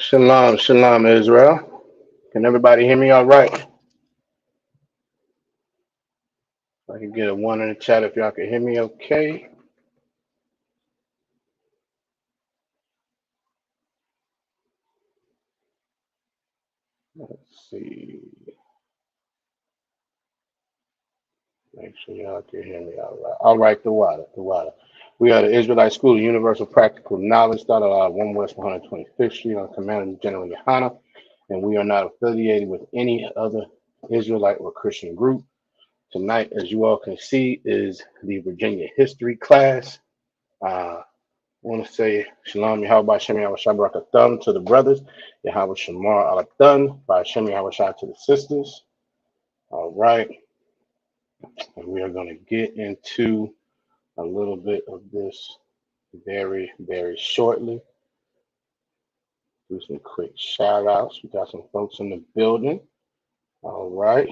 Shalom, shalom, Israel. Can everybody hear me all right? I can get a one in the chat if y'all can hear me okay. Let's see. Make sure y'all can hear me all right. All right, the water, the water. We are the Israelite School of Universal Practical Knowledge, started out at 1 West 125th Street on command of General Yohana, and we are not affiliated with any other Israelite or Christian group. Tonight, as you all can see, is the Virginia history class. I want to say Shalom Yahweh Shem Yahweh Shabbat to the brothers, Yahweh Shamar Alathan by Shem Yahweh Shah to the sisters. All right, and we are going to get into a little bit of this very, very shortly. Do some quick shout outs. We got some folks in the building. All right,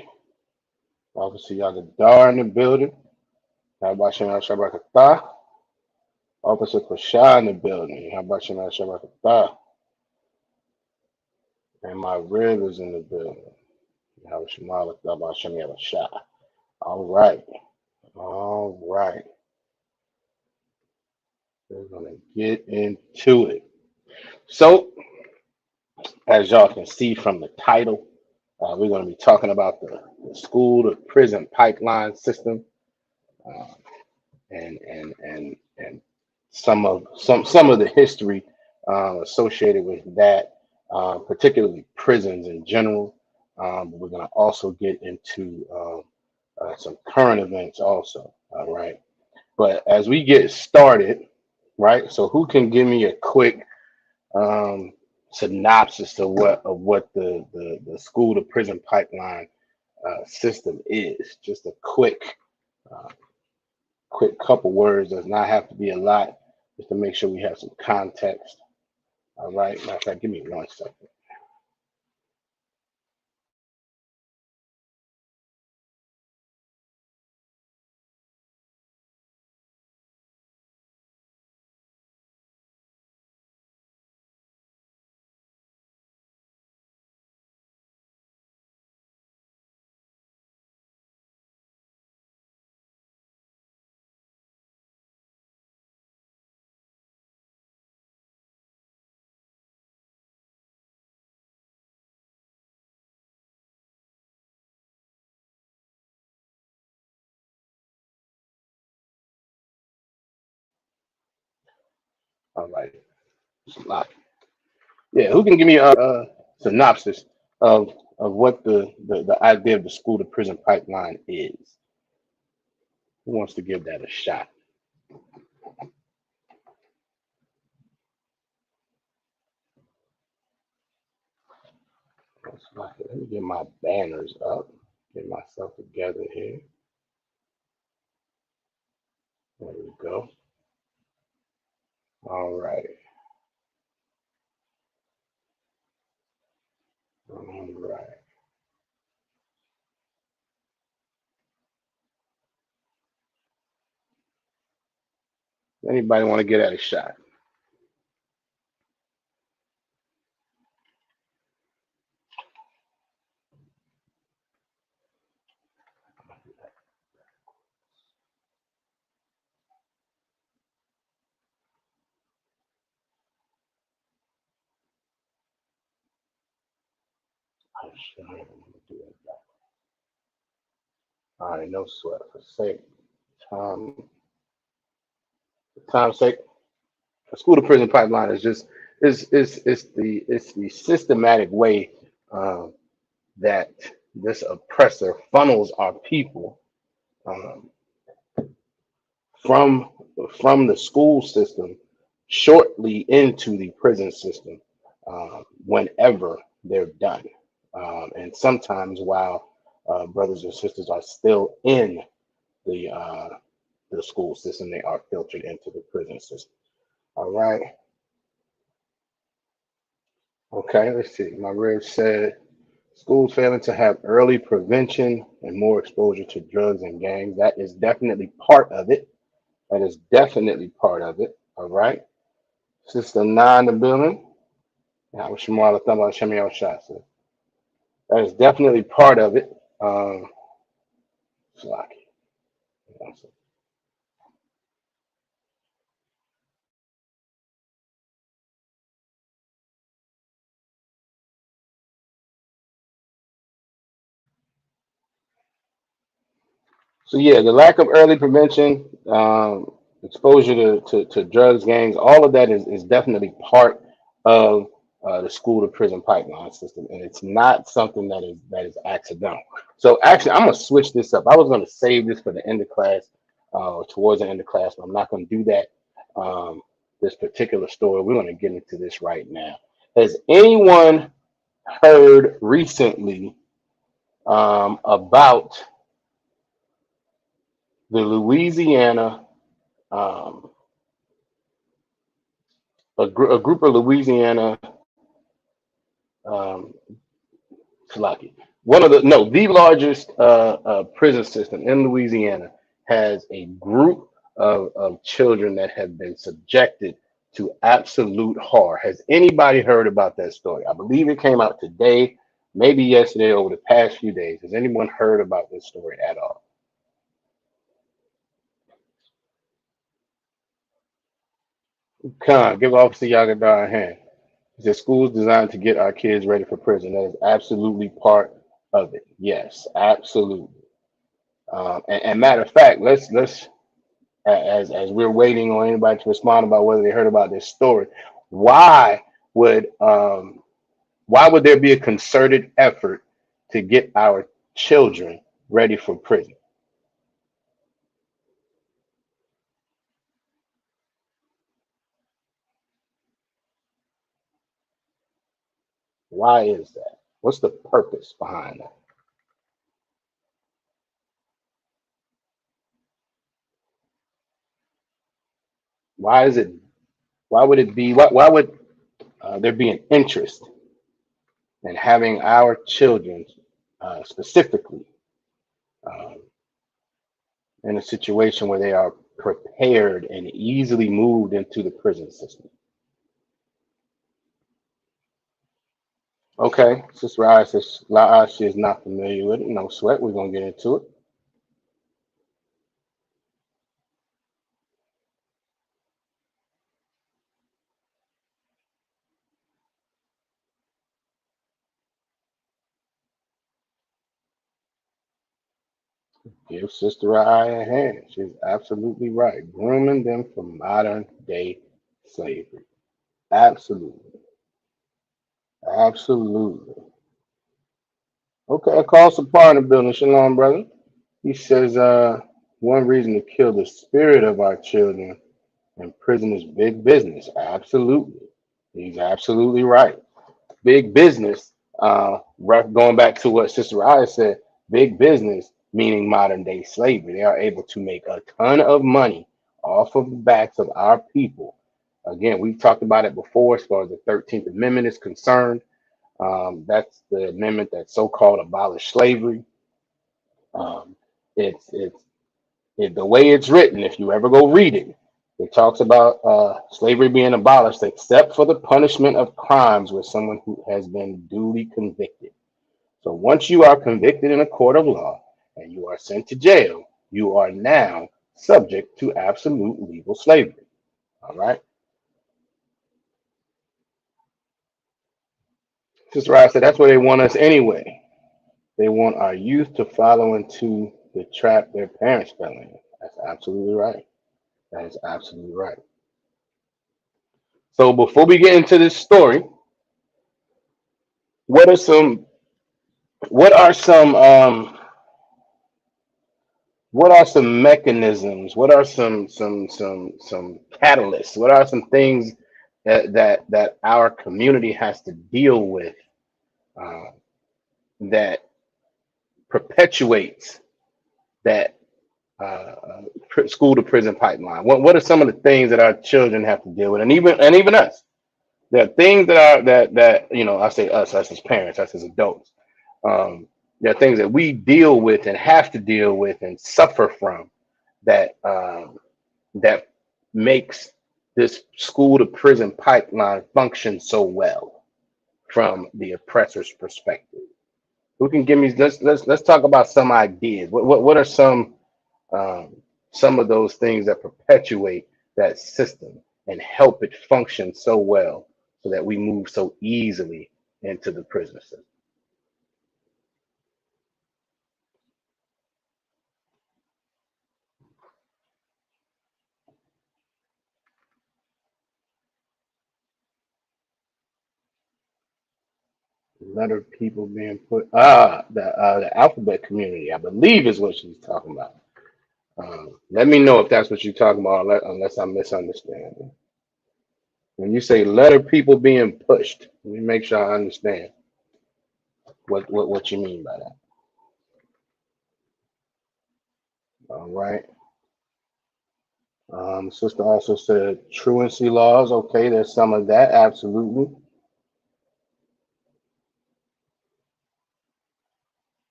obviously, y'all the Dar in the building. Yahweh Shem Yahweh Shabbat Officer Kwasha in the building. Yahweh Shem Yahweh Shabbat and my rib is in the building. Yahweh Shema Shem Yahweh Shah. All right. All right. We're going to get into it. So, as y'all can see from the title, we're going to be talking about the school to prison pipeline system, uh, and some of the history associated with that, particularly prisons in general. But we're going to also get into some current events also. All right. But as we get started, right? So who can give me a quick um, synopsis of what the school to prison pipeline system is? Just a uh, quick couple words. Does not have to be a lot, just to make sure we have some context. All right. Matter of fact, give me 1 second. All right. Yeah. Who can give me a synopsis of what the idea of the school to prison pipeline is? Who wants to give that a shot? Let me get my banners up, get myself together here. There we go. All right. All right. Anybody want to get at a shot? I'm sure I'm gonna do it. All right, no sweat. For sake, time, for time's sake, a school to prison pipeline is just it's the systematic way um, that this oppressor funnels our people um, from the school system shortly into the prison system whenever they're done, and sometimes while brothers and sisters are still in the uh, the school system, they are filtered into the prison system. All right. Okay, let's see. My rib said schools failing to have early prevention and more exposure to drugs and gangs. That is definitely part of it. That is definitely part of it. All right. Sister Nine the building. I was Shamala Thumba Shemiel Shasa. That is definitely part of it. Slocky. So yeah, the lack of early prevention, exposure to drugs, gangs, all of that is definitely part of the school to prison pipeline system, and it's not something that is accidental. So actually, I'm gonna switch this up. I was gonna save this for the end of class, towards the end of class, but I'm not gonna do that. Um, this particular story, we're gonna get into this right now. Has anyone heard recently about the Louisiana? Um, a group of Louisiana, um, Slocky. One of the no, the largest prison system in Louisiana has a group of children that have been subjected to absolute horror. Has anybody heard about that story? I believe it came out today, maybe yesterday, over the past few days. Has anyone heard about this story at all? Come on, give Officer Yagadar a hand. The school's designed to get our kids ready for prison. That is absolutely part of it. Yes, absolutely. And matter of fact, let's as we're waiting on anybody to respond about whether they heard about this story, why would why would there be a concerted effort to get our children ready for prison? Why is that? What's the purpose behind that? Why is it? Why would it be? Why would there be an interest in having our children specifically um, in a situation where they are prepared and easily moved into the prison system? Okay, Sister Raya says she is not familiar with it. No sweat. We're gonna get into it. Give Sister Raya a hand. She's absolutely right. Grooming them for modern day slavery. Absolutely. Absolutely. Okay, I call Sapar in the building. Shalom, brother. He says, one reason to kill the spirit of our children in prison is big business. Absolutely. He's absolutely right. Big business, going back to what Sister Raya said, big business, meaning modern day slavery. They are able to make a ton of money off of the backs of our people. Again, we've talked about it before as far as the 13th Amendment is concerned. That's the amendment that so-called abolished slavery. Um, it's the way it's written. If you ever go read it, it talks about slavery being abolished except for the punishment of crimes with someone who has been duly convicted. So once you are convicted in a court of law and you are sent to jail, you are now subject to absolute legal slavery. All right. Sister Rod said that's where they want us anyway. They want our youth to follow into the trap their parents fell in. That's absolutely right. That is absolutely right. So before we get into this story, what are some what are some what are some mechanisms? What are some catalysts? What are some things that our community has to deal with uh, that perpetuates that school to prison pipeline? What are some of the things that our children have to deal with, and even us? There are things that are that I say us as parents, us as adults. There are things that we deal with and have to deal with and suffer from that makes this school to prison pipeline function so well. from the oppressor's perspective. Who can give me? Let's talk about some ideas. What are um, some of those things that perpetuate that system and help it function so well, so that we move so easily into the prison system? Letter people being put the alphabet community, I believe, is what she's talking about. Let me know if that's what you're talking about, unless I'm misunderstanding. When you say letter people being pushed, let me make sure I understand what you mean by that. All right. Sister also said truancy laws. Okay, there's some of that. Absolutely.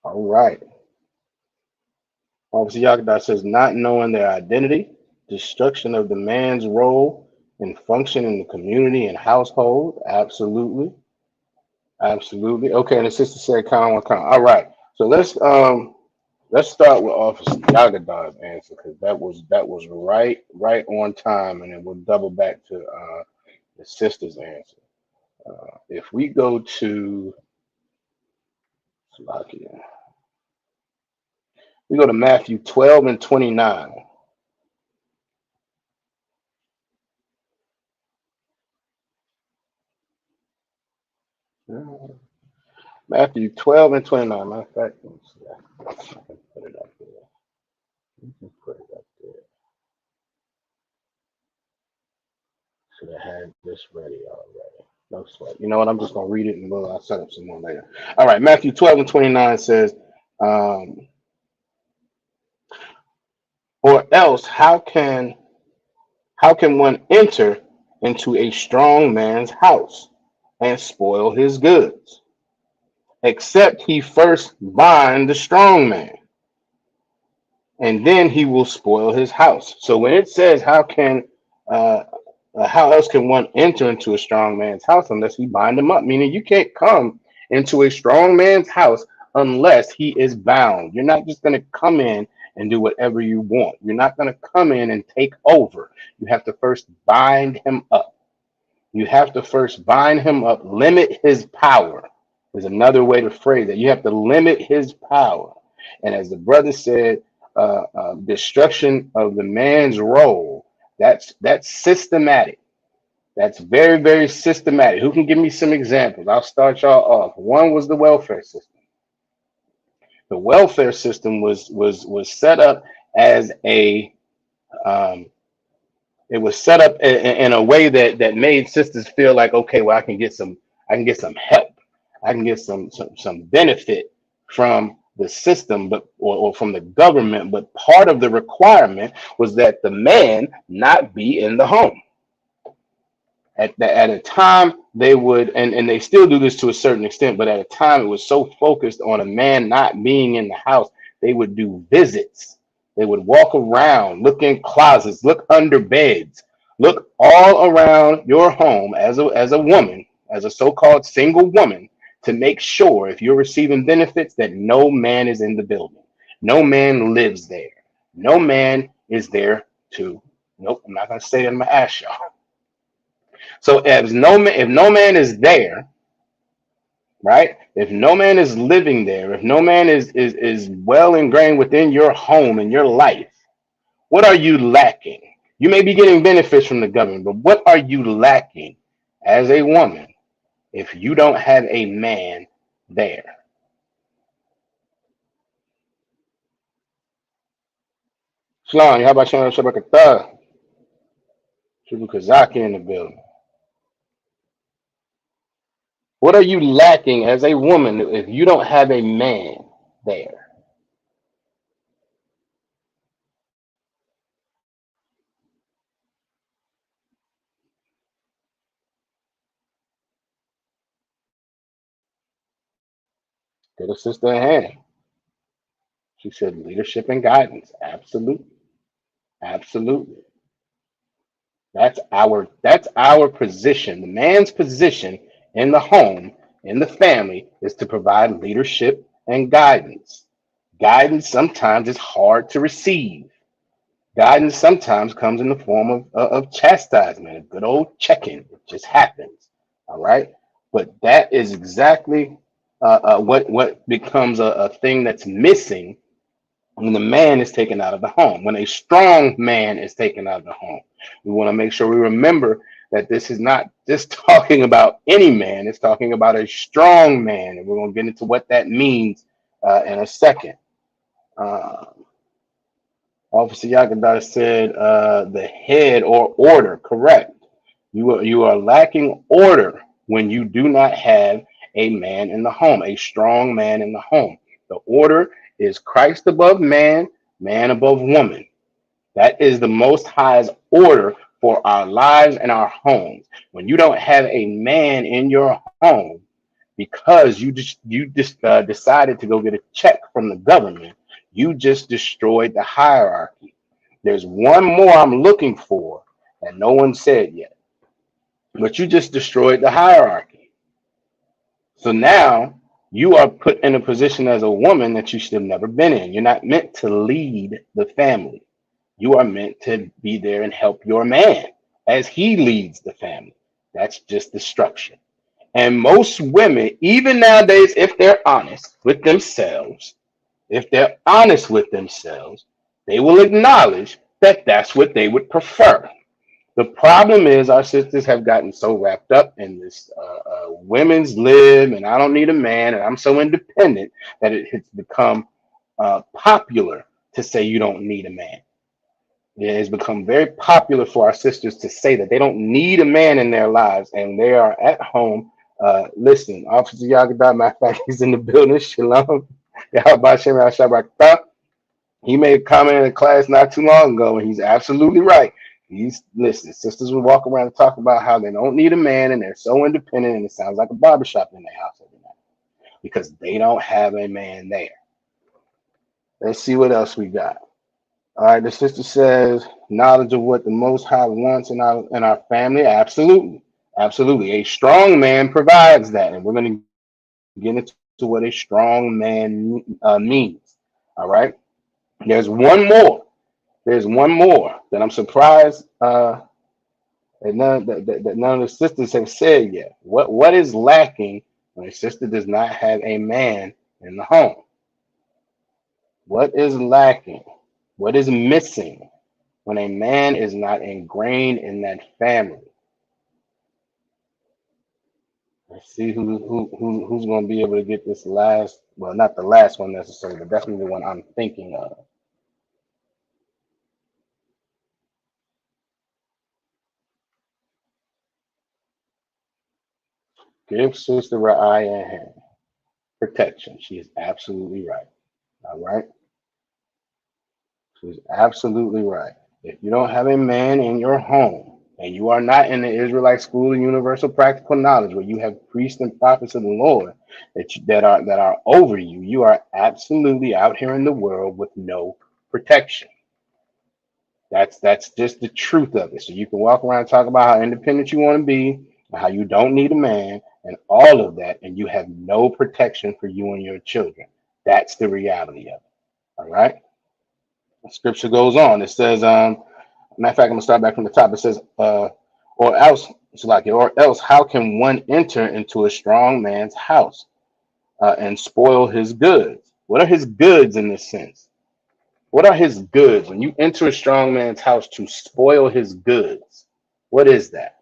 All right. Officer Yakada says not knowing their identity, destruction of the man's role and function in the community and household. Absolutely. Absolutely. Okay, and the sister said count. All right. So let's start with Officer Yagada's answer, because that was right on time, and then we'll double back to the sister's answer. If we go to Slovakia, we go to Matthew 12 and 29. Matthew 12 and 29. Matter of fact, let me see. I can put it up there. You can put it up there. Should have had this ready already. No sweat. You know what? I'm just going to read it and I'll set up some more later. All right. Matthew 12 and 29 says, um, or else how can one enter into a strong man's house and spoil his goods, except he first bind the strong man, and then he will spoil his house. So when it says uh, how else can one enter into a strong man's house unless he bind him up? Meaning you can't come into a strong man's house unless he is bound. You're not just going to come in and do whatever you want. You're not going to come in and take over. You have to first bind him up. You have to first bind him up, limit his power. Is another way to phrase it. You have to limit his power. And as the brother said, destruction of the man's role. That's systematic. That's very, very systematic. Who can give me some examples? I'll start y'all off. One was the welfare system. The welfare system was set up as a um, it was set up in a way that made sisters feel like, okay, well, I can get some help, I can get some benefit from the system, but or from the government. But part of the requirement was that the man not be in the home. At a time they would, and they still do this to a certain extent, but at a time it was so focused on a man not being in the house, they would do visits. They would walk around, look in closets, look under beds, look all around your home as a woman, as a so-called single woman, to make sure if you're receiving benefits that no man is in the building, no man lives there, no man is there to. Nope, I'm not gonna say that. I'm gonna ask y'all. So if no man is there, right? If no man is living there, if no man is well ingrained within your home and your life, what are you lacking? You may be getting benefits from the government, but what are you lacking as a woman if you don't have a man there? Shalom, how about Shana Shabakata? Shibukazaki in the building. What are you lacking as a woman if you don't have a man there? Get a sister a hand. She said leadership and guidance. Absolutely. Absolutely. That's our position. The man's position in the home in the family is to provide leadership and guidance. Guidance sometimes is hard to receive. Guidance sometimes comes in the form of chastisement, a good old checking. It just happens. All right. But that is exactly what becomes a thing that's missing when the man is taken out of the home, when a strong man is taken out of the home. We want to make sure we remember that this is not just talking about any man, it's talking about a strong man. And we're going to get into what that means in a second. Uh, Officer Yakadar said the head or order, correct. You are lacking order when you do not have a man in the home, a strong man in the home. The order is Christ above man, man above woman. That is the Most High's order for our lives and our homes. When you don't have a man in your home because you just decided to go get a check from the government, you just destroyed the hierarchy. There's one more I'm looking for, and no one said yet. But you just destroyed the hierarchy. So now you are put in a position as a woman that you should have never been in. You're not meant to lead the family. You are meant to be there and help your man as he leads the family. That's just the structure. And most women, even nowadays, if they're honest with themselves, if they're honest with themselves, they will acknowledge that that's what they would prefer. The problem is our sisters have gotten so wrapped up in this women's lib, and I don't need a man, and I'm so independent that it has become popular to say you don't need a man. It has become very popular for our sisters to say that they don't need a man in their lives, and they are at home. Listen, Officer Yagadat, matter of fact, he's in the building. Shalom. Yahabah Shem Yahshabakta. He made a comment in the class not too long ago, and he's absolutely right. He's listen, sisters will walk around and talk about how they don't need a man and they're so independent, and it sounds like a barbershop in their house every night because they don't have a man there. Let's see what else we got. All right, the sister says knowledge of what the Most High wants in our family. Absolutely, absolutely. A strong man provides that, and we're going to get into what a strong man means. All right. There's one more. There's one more that I'm surprised that none of the sisters have said yet. What is lacking when a sister does not have a man in the home? What is lacking? What is missing when a man is not ingrained in that family? Let's see who's going to be able to get this last. Well, not the last one necessarily, but definitely the one I'm thinking of. Give Sister Ra'aya protection. She is absolutely right. All right. She's absolutely right. If you don't have a man in your home and you are not in the Israelite school of universal practical knowledge where you have priests and prophets of the Lord that are over you, you are absolutely out here in the world with no protection. That's just the truth of it. So you can walk around and talk about how independent you want to be, and how you don't need a man, and all of that, and you have no protection for you and your children. That's the reality of it. All right. Scripture goes on. It says, matter of fact, I'm gonna start back from the top. It says, or else, it's like, or else, how can one enter into a strong man's house and spoil his goods? What are his goods in this sense? What are his goods when you enter a strong man's house to spoil his goods? What is that?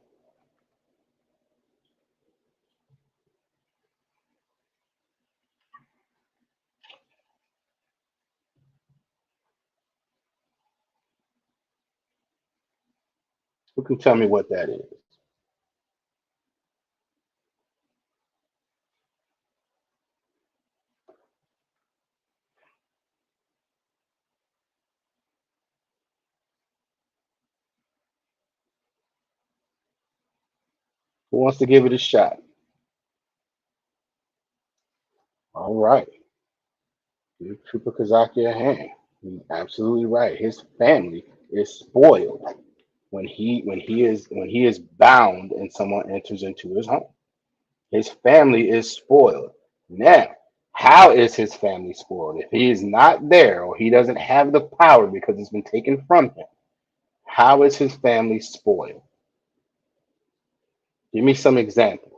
Who can tell me what that is? Who wants to give it a shot? All right, give Trooper Kazaki a hand. He's absolutely right. His family is spoiled when he is bound and someone enters into his home. His family is spoiled. Now, how is his family spoiled? If he is not there or he doesn't have the power because it's been taken from him, how is his family spoiled? Give me some examples.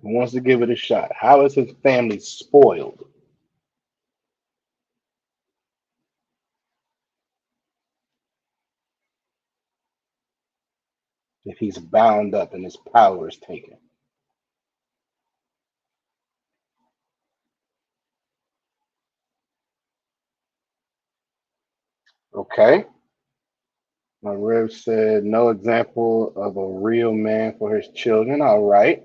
Who wants to give it a shot? How is his family spoiled if he's bound up and his power is taken? Okay. My Rev said no example of a real man for his children. All right.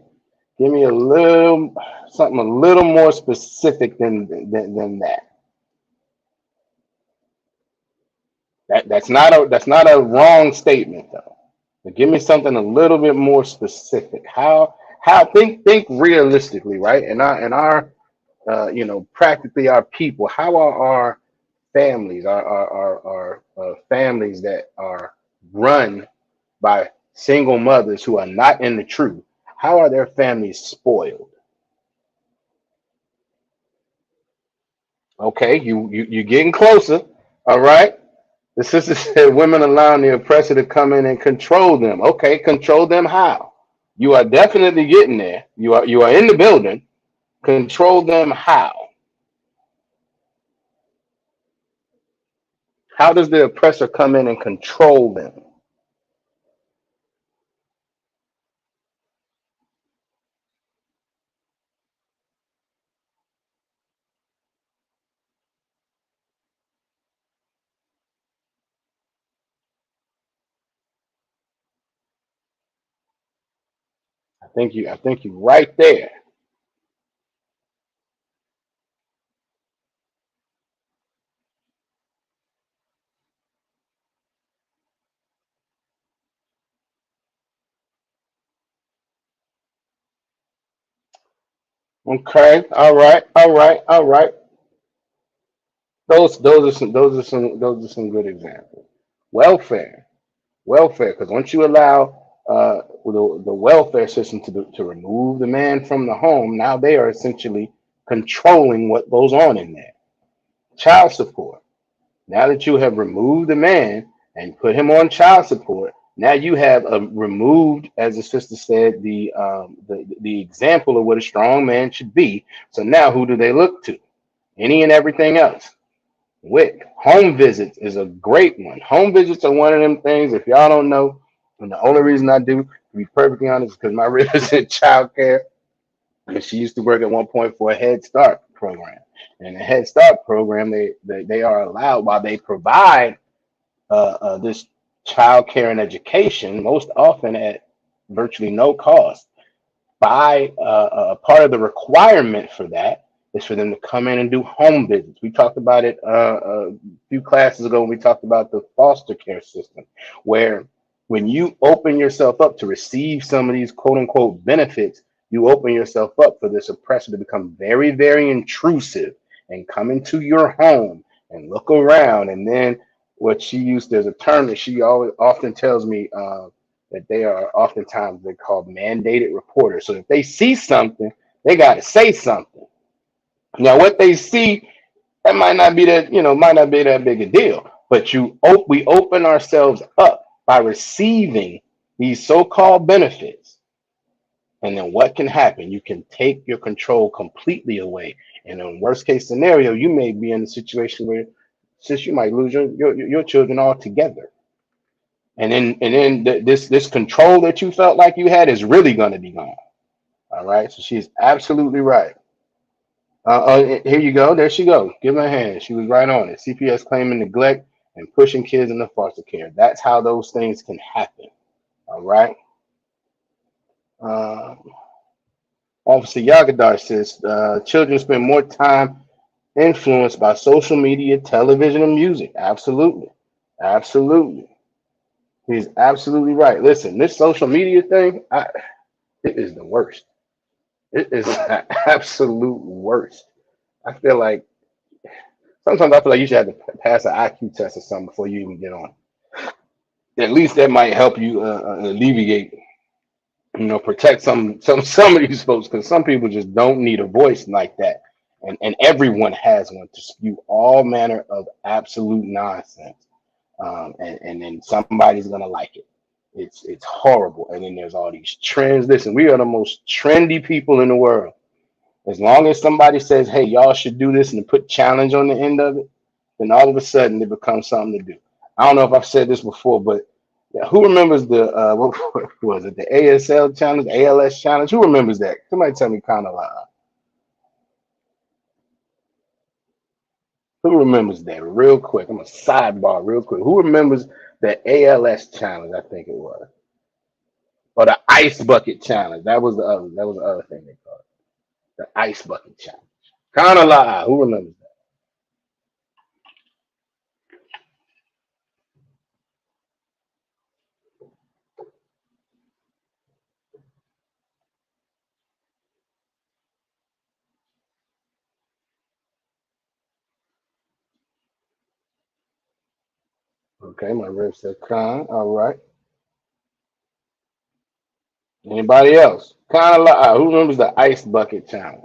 Give me a little something a little more specific than that. That's not a wrong statement though. But give me something a little bit more specific. How think realistically, right? And our practically our people. How are our families, our families that are run by single mothers who are not in the truth? How are their families spoiled? Okay, you're getting closer. All right. The sister said women allowing the oppressor to come in and control them. Okay, control them how? You are definitely getting there. You are in the building. Control them how? How does the oppressor come in and control them? I think you right there. Okay, all right. Those are some good examples. Welfare, welfare, because once you allow the welfare system to remove the man from the home, now they are essentially controlling what goes on in there. Child support. Now that you have removed the man and put him on child support, now you have removed, as the sister said, the example of what a strong man should be. So now who do they look to? Any and everything else. WIC, home visits is a great one. Home visits are one of them things. If y'all don't know, and the only reason I do, to be perfectly honest, is because my rib is in child care, and she used to work at one point for a Head Start program. And the Head Start program, they are allowed while they provide this child care and education, most often at virtually no cost. By part of the requirement for that is for them to come in and do home visits. We talked about it a few classes ago when we talked about the foster care system, where when you open yourself up to receive some of these quote unquote benefits, you open yourself up for this oppressor to become very, very intrusive and come into your home and look around. And then what she used, there's a term that she always often tells me, that they are oftentimes they're called mandated reporters. So if they see something, they got to say something. Now, what they see, that might not be that big a deal. But we open ourselves up by receiving these so-called benefits, and then what can happen? You can take your control completely away, and in worst case scenario, you may be in a situation where, since you might lose your children altogether. And then this control that you felt like you had is really going to be gone. All right. So she's absolutely right. Here you go. There she goes. Give her a hand. She was right on it. CPS claiming neglect and pushing kids into foster care. That's how those things can happen. All right. Uh, Officer Yagadar says children spend more time influenced by social media, television, and music. Absolutely. Absolutely. He's absolutely right. Listen, this social media thing, it is the worst. It is the absolute worst. I feel like sometimes I feel like you should have to pass an IQ test or something before you even get on. At least that might help you alleviate, protect some of these folks because some people just don't need a voice like that, and everyone has one to spew all manner of absolute nonsense, and then somebody's gonna like it. It's horrible, and then there's all these trends. Listen, we are the most trendy people in the world. As long as somebody says, "Hey, y'all should do this," and put challenge on the end of it, then all of a sudden it becomes something to do. I don't know if I've said this before, but yeah, who remembers the what was it, the ASL challenge, ALS challenge? Who remembers that? Somebody tell me kind of who remembers that real quick? I'm a sidebar real quick. Who remembers the ALS challenge? I think it was, or the ice bucket challenge. That was the other thing they called it, the ice bucket challenge. Kind of who remembers that? Okay, my rib said con. All right. Anybody else? Kind of who remembers the ice bucket challenge?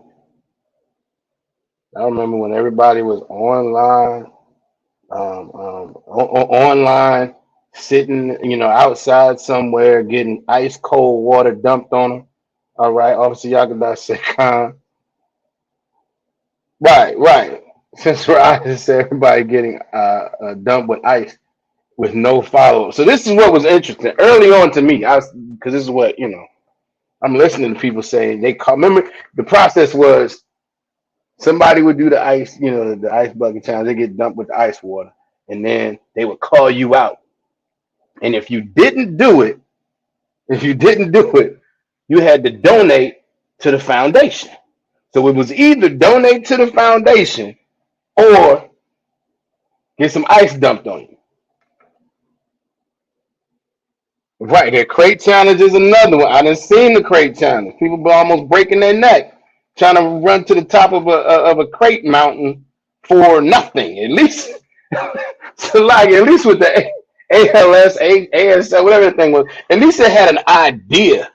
I remember when everybody was online, online, sitting, outside somewhere, getting ice cold water dumped on them. All right, Officer Yakada said, "Con." Right, right. Since Ryan said everybody getting dumped with ice with no follow up. So this is what was interesting early on to me. I was because this is what I'm listening to people say they call. Remember, the process was somebody would do the ice, the ice bucket challenge. They get dumped with the ice water, and then they would call you out. And if you didn't do it, you had to donate to the foundation. So it was either donate to the foundation or get some ice dumped on you. Right, the crate challenge is another one. I done seen the crate challenge. People be almost breaking their neck trying to run to the top of a crate mountain for nothing. At least, so like at least with the ALS, ASL, whatever the thing was, at least it had an idea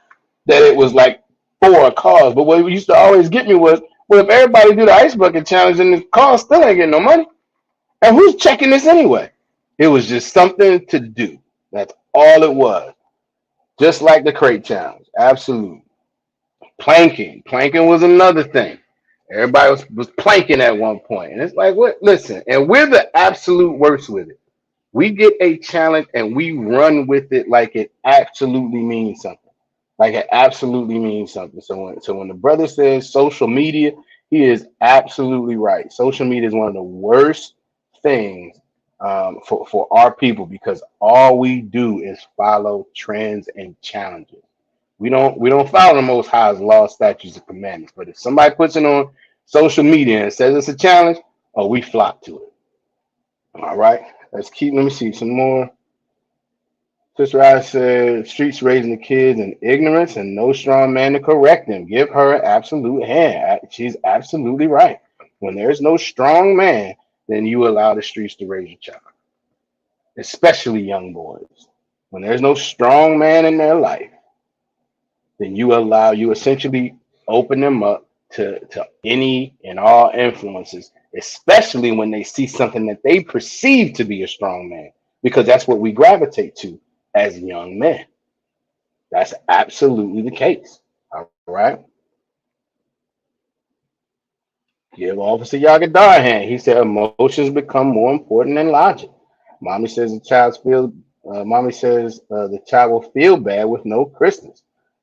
that it was like for a cause. But what used to always get me was, well, if everybody do the ice bucket challenge, then the cause still ain't getting no money. And who's checking this anyway? It was just something to do. That's all it was. Just like the crate challenge. Absolutely. Planking. Planking was another thing. Everybody was planking at one point. And it's like, what? Listen, and we're the absolute worst with it. We get a challenge and we run with it like it absolutely means something. Like it absolutely means something. So when the brother says social media, he is absolutely right. Social media is one of the worst things for our people because all we do is follow trends and challenges. We don't follow the Most High's law, statutes, and commandments. But if somebody puts it on social media and says it's a challenge, oh, we flock to it. All right, let's keep. Let me see some more. Sister I said, streets raising the kids in ignorance and no strong man to correct them. Give her an absolute hand. She's absolutely right. When there's no strong man, then you allow the streets to raise your child, especially young boys. When there's no strong man in their life, then you essentially open them up to any and all influences, especially when they see something that they perceive to be a strong man, because that's what we gravitate to as young men. That's absolutely the case. All right. Give Officer Yagadar a hand. He said emotions become more important than logic. Mommy says Mommy says the child will feel bad with no Christmas.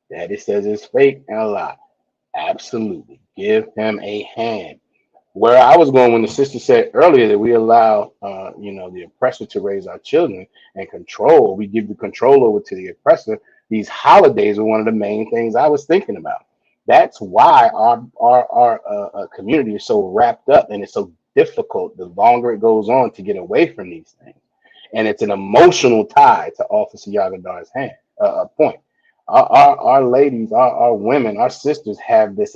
Daddy says it's fake and a lie. Absolutely. Give him a hand. Where I was going when the sister said earlier that we allow, the oppressor to raise our children and control, we give the control over to the oppressor. These holidays are one of the main things I was thinking about. That's why our community is so wrapped up, and it's so difficult the longer it goes on to get away from these things. And it's an emotional tie to Officer Yagadar's point. Our ladies, our women, our sisters have this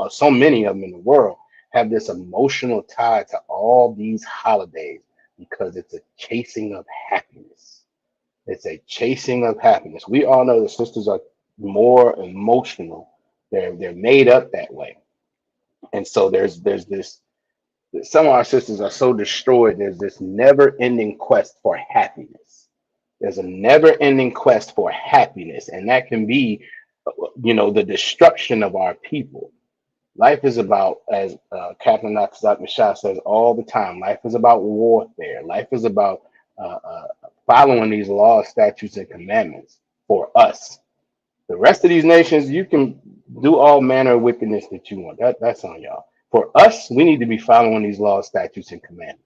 so many of them in the world have this emotional tie to all these holidays because it's a chasing of happiness. It's a chasing of happiness. We all know that sisters are more emotional. They're made up that way. And so there's this, some of our sisters are so destroyed. There's this never-ending quest for happiness. There's a never-ending quest for happiness, and that can be, the destruction of our people. Life is about, as Captain Nakazaki Shah says all the time, life is about warfare. Life is about following these laws, statutes, and commandments for us. The rest of these nations, you can do all manner of wickedness that you want. That's on y'all. For us, we need to be following these laws, statutes, and commandments,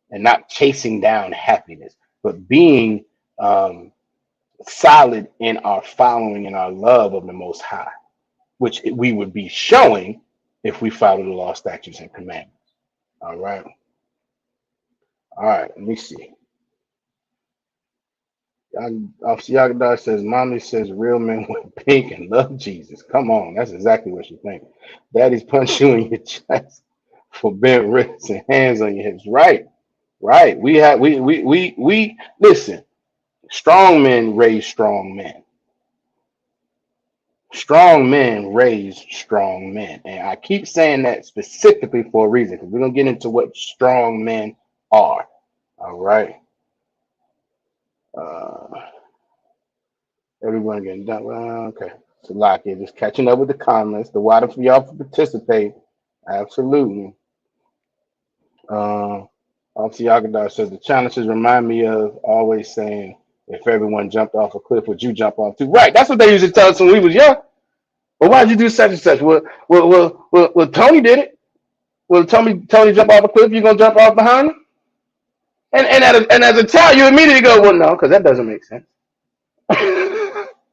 and not chasing down happiness, but being solid in our following and our love of the Most High, which we would be showing if we follow the law, statutes, and commandments. All right. All right. Let me see. Officer Yagadar says, Mommy says real men wear pink and love Jesus. Come on. That's exactly what you think. Daddy's punch you in your chest for bent wrists and hands on your hips. Right. Right. We listen, strong men raise strong men. Strong men raise strong men. And I keep saying that specifically for a reason, because we're going to get into what strong men are. All right. Everyone getting done. Well, okay. So, like, you're just catching up with the comments. The water for y'all to participate. Absolutely. Officer Yagadar says the challenges remind me of always saying, if everyone jumped off a cliff, would you jump off too? Right. That's what they used to tell us when we was young. Well, why'd you do such and such? Well, Tony did it. Well, Tony jump off a cliff, you gonna jump off behind him? And as a child, you immediately go, well, no, because that doesn't make sense.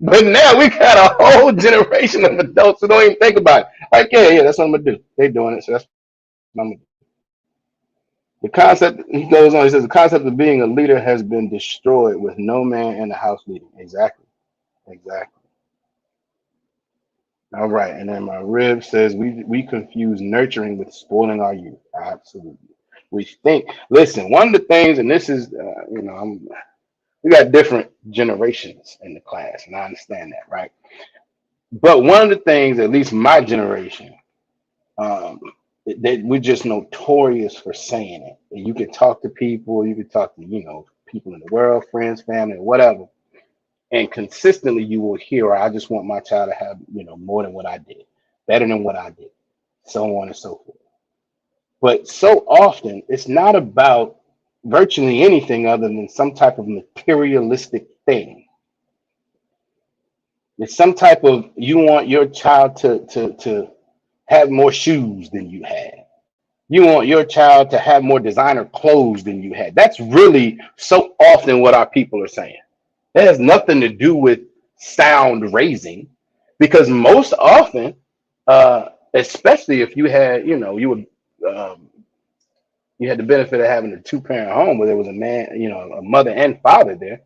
But now we got a whole generation of adults who don't even think about it. Like, yeah, that's what I'm gonna do. They doing it, so that's what I'm gonna do. The concept, he goes on, he says, the concept of being a leader has been destroyed with no man in the house leading. Exactly. Exactly. All right. And then my rib says we confuse nurturing with spoiling our youth. Absolutely. We think, listen, one of the things, and this is, we got different generations in the class, and I understand that, right? But one of the things, at least my generation, um, that we're just notorious for saying it. And you can talk to people, you can talk to, people in the world, friends, family, whatever. And consistently you will hear, I just want my child to have, more than what I did, better than what I did, so on and so forth. But so often it's not about virtually anything other than some type of materialistic thing. It's some type of, you want your child to have more shoes than you had. You want your child to have more designer clothes than you had. That's really so often what our people are saying. It has nothing to do with sound raising, because most often, especially if you had, you had the benefit of having a two-parent home where there was a man, a mother and father there.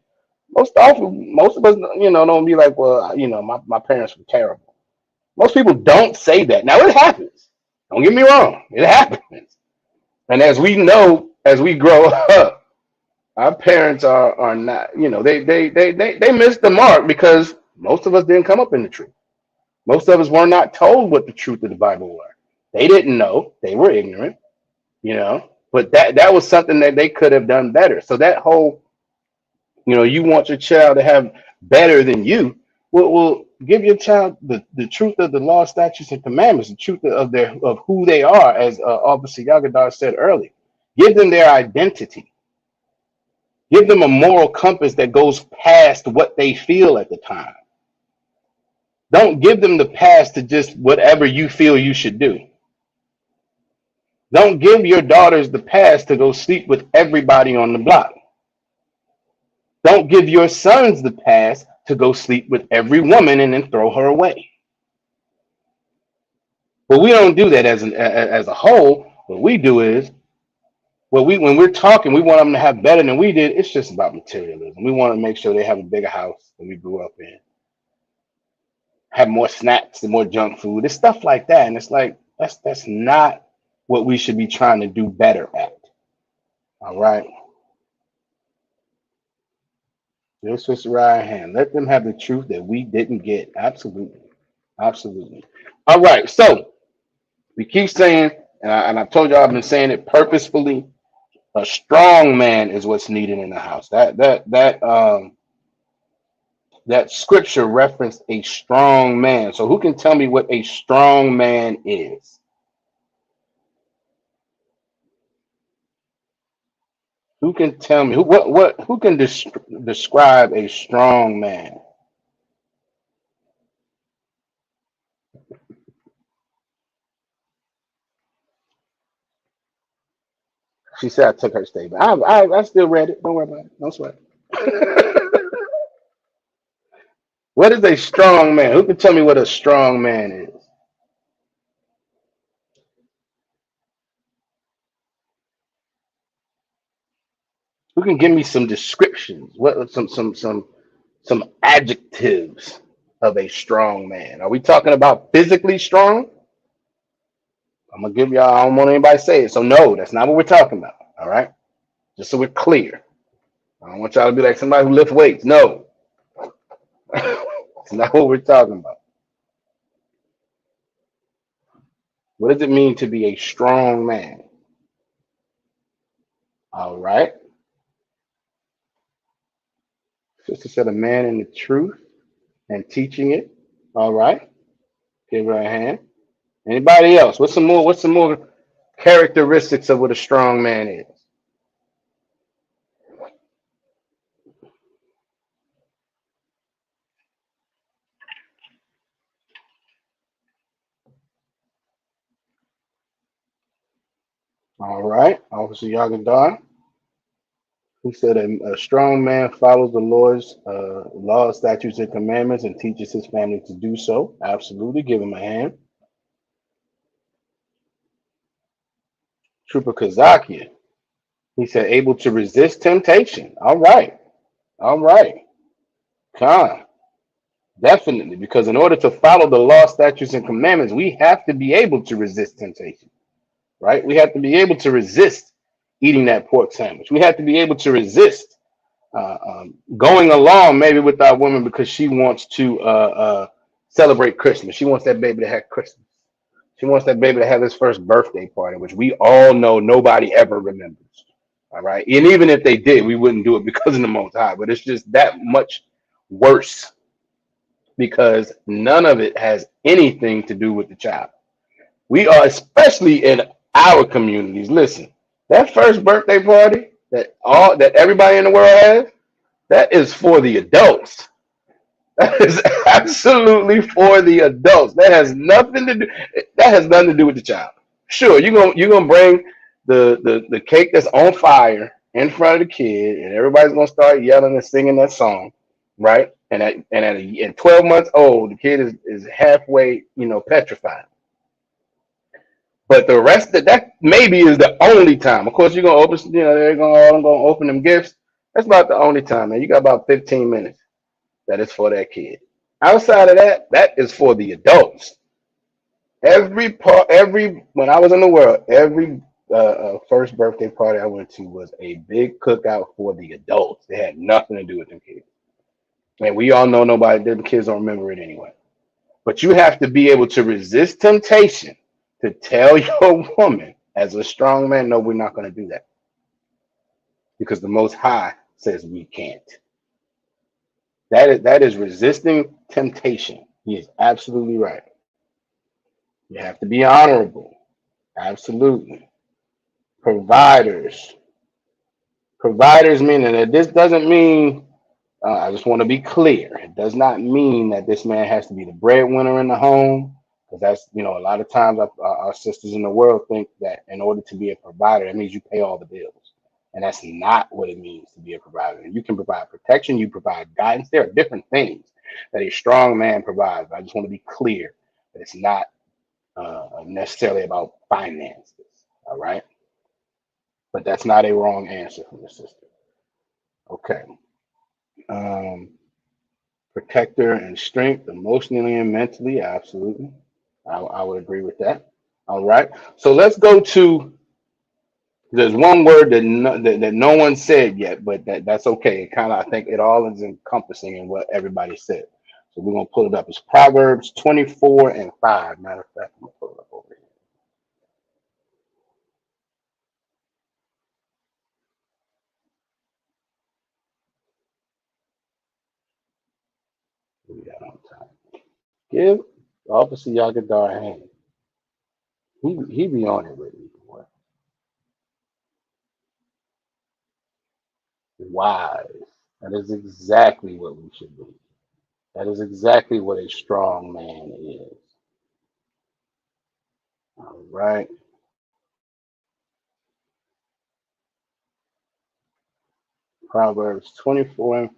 Most often, most of us, don't be like, well, my parents were terrible. Most people don't say that. Now it happens. Don't get me wrong, it happens. And as we know, as we grow up, our parents are not, they missed the mark because most of us didn't come up in the truth. Most of us were not told what the truth of the Bible were. They didn't know. They were ignorant, But that was something that they could have done better. So that whole, you want your child to have better than you. Well, give your child the truth of the law, statutes, and commandments, the truth of who they are, as Officer Yagadar said earlier. Give them their identity. Give them a moral compass that goes past what they feel at the time. Don't give them the pass to just whatever you feel you should do. Don't give your daughters the pass to go sleep with everybody on the block. Don't give your sons the pass to go sleep with every woman and then throw her away. But we don't do that as a whole. What we do is, when we're talking, we want them to have better than we did. It's just about materialism. We want to make sure they have a bigger house than we grew up in, have more snacks and more junk food. It's stuff like that, and it's like that's not what we should be trying to do better at. All right, this is right hand. Let them have the truth that we didn't get. Absolutely, absolutely. All right, so we keep saying, and I've told you I've been saying it purposefully. A strong man is what's needed in the house. That scripture referenced a strong man. So who can tell me what a strong man is? Who can tell me who can describe a strong man? She said I took her statement. I still read it. Don't worry about it. Don't sweat. What is a strong man? Who can tell me what a strong man is? Who can give me some descriptions? What some adjectives of a strong man? Are we talking about physically strong? I'm gonna give y'all. I don't want anybody to say it. So no, that's not what we're talking about. All right, just so we're clear. I don't want y'all to be like somebody who lifts weights. No, it's not what we're talking about. What does it mean to be a strong man? All right, sister said a man in the truth and teaching it. All right, give her a hand. Anybody else? What's some more? What's some more characteristics of what a strong man is? All right, Officer Yagadar. He said a strong man follows the Lord's laws, statutes, and commandments and teaches his family to do so. Absolutely. Give him a hand. Trooper Kazakia. He said able to resist temptation. All right. All right. Con. Definitely. Because in order to follow the law, statutes, and commandments, we have to be able to resist temptation. Right? We have to be able to resist eating that pork sandwich. We have to be able to resist going along maybe with our woman because she wants to celebrate Christmas. She wants that baby to have Christmas. She wants that baby to have his first birthday party, which we all know nobody ever remembers. All right. And even if they did, we wouldn't do it because of the Most High. But it's just that much worse because none of it has anything to do with the child. We are, especially in our communities. Listen, that first birthday party that everybody in the world has, that is for the adults. That is absolutely for the adults. That has nothing to do. That has nothing to do with the child. Sure, you're gonna bring the cake that's on fire in front of the kid, and everybody's gonna start yelling and singing that song, right? At 12 months old, the kid is halfway, petrified. But the rest of that maybe is the only time. Of course, you're gonna open, they're gonna open them gifts. That's about the only time, man. You got about 15 minutes that is for that kid. Outside of that, that is for the adults. Every when I was in the world, every first birthday party I went to was a big cookout for the adults. They had nothing to do with them kids, and we all know nobody. Them kids don't remember it anyway. But you have to be able to resist temptation to tell your woman, as a strong man, no, we're not going to do that because the Most High says we can't. That is resisting temptation. He is absolutely right. You have to be honorable. Absolutely. Providers. Providers meaning that this doesn't mean, I just want to be clear. It does not mean that this man has to be the breadwinner in the home. Because that's, a lot of times our sisters in the world think that in order to be a provider, that means you pay all the bills. And that's not what it means to be a provider. You can provide protection, you provide guidance. There are different things that a strong man provides. I just want to be clear that it's not necessarily about finances. All right, but that's not a wrong answer from the sister. Okay. Um, Protector and strength, emotionally and mentally, absolutely. I would agree with that. All right. So let's go to. There's one word that no one said yet, but that's okay. It kind of I think it all is encompassing in what everybody said. So we're gonna pull it up. It's Proverbs 24:5. Matter of fact, I'm gonna pull it up over here. We got on time. Give Officer Yagadar a hand. He be on it with me. Boy. Wise. That is exactly what we should be. That is exactly what a strong man is. All right. Proverbs 24:5.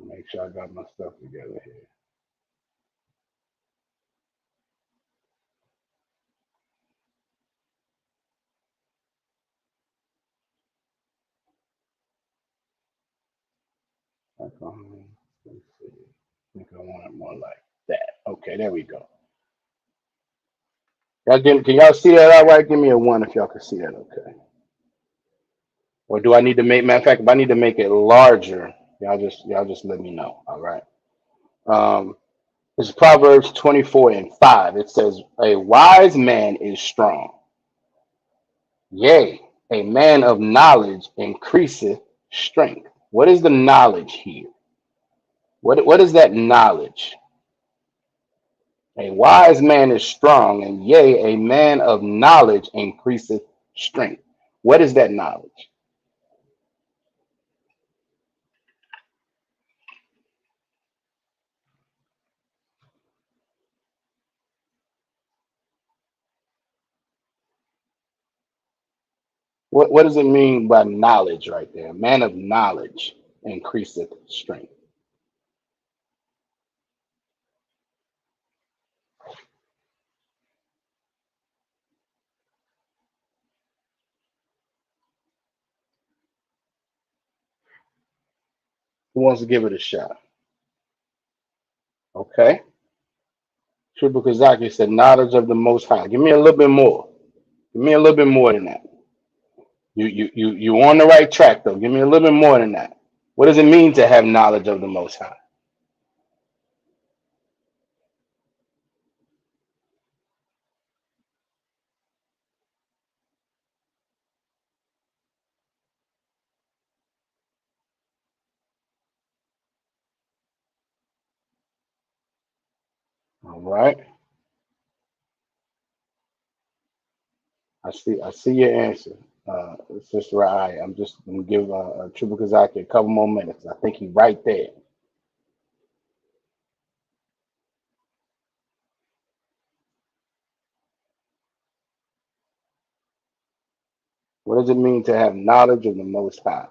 Make sure I got my stuff together here. Let's see. I think I want it more like that. Okay, there we go. Can y'all see that all right? Give me a one if y'all can see that okay. Or do I need to make matter of fact, if I need to make it larger, y'all just let me know. All right. Um this is Proverbs 24:5. It says, a wise man is strong. Yea, a man of knowledge increaseth strength. What is the knowledge here? What is that knowledge? A wise man is strong, and yea, a man of knowledge increaseth strength. What is that knowledge? What does it mean by knowledge right there? A man of knowledge increaseth strength. Who wants to give it a shot? Okay. Triple Kazaki said, knowledge of the Most High. Give me a little bit more. Give me a little bit more than that. You on the right track though. Give me a little bit more than that. What does it mean to have knowledge of the Most High? All right. I see your answer. It's just right. I'm just gonna give Triple Kazaki a couple more minutes. I think he's right there. What does it mean to have knowledge of the Most High?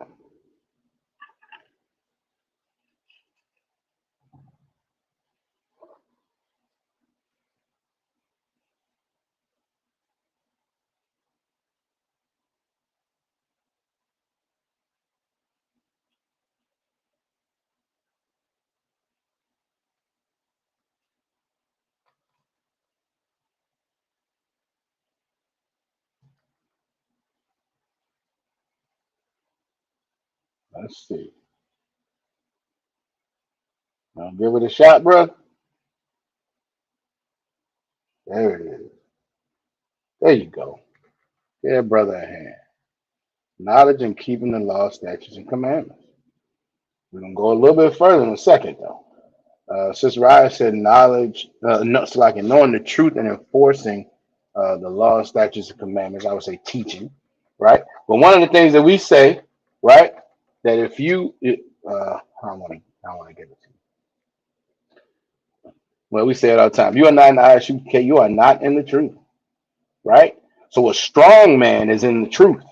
Let's see. I'll give it a shot, bro. There it is. There you go. Yeah, brother, a hand. Knowledge and keeping the law, statutes, and commandments. We're gonna go a little bit further in a second, though. Sister Raya said knowledge, no, so like knowing the truth and enforcing the law, statutes, and commandments. I would say teaching, right? But one of the things that we say, right, that if you, I don't want to give it to you. Well, we say it all the time. You are not in the ISUPK. You are not in the truth, right? So a strong man is in the truth.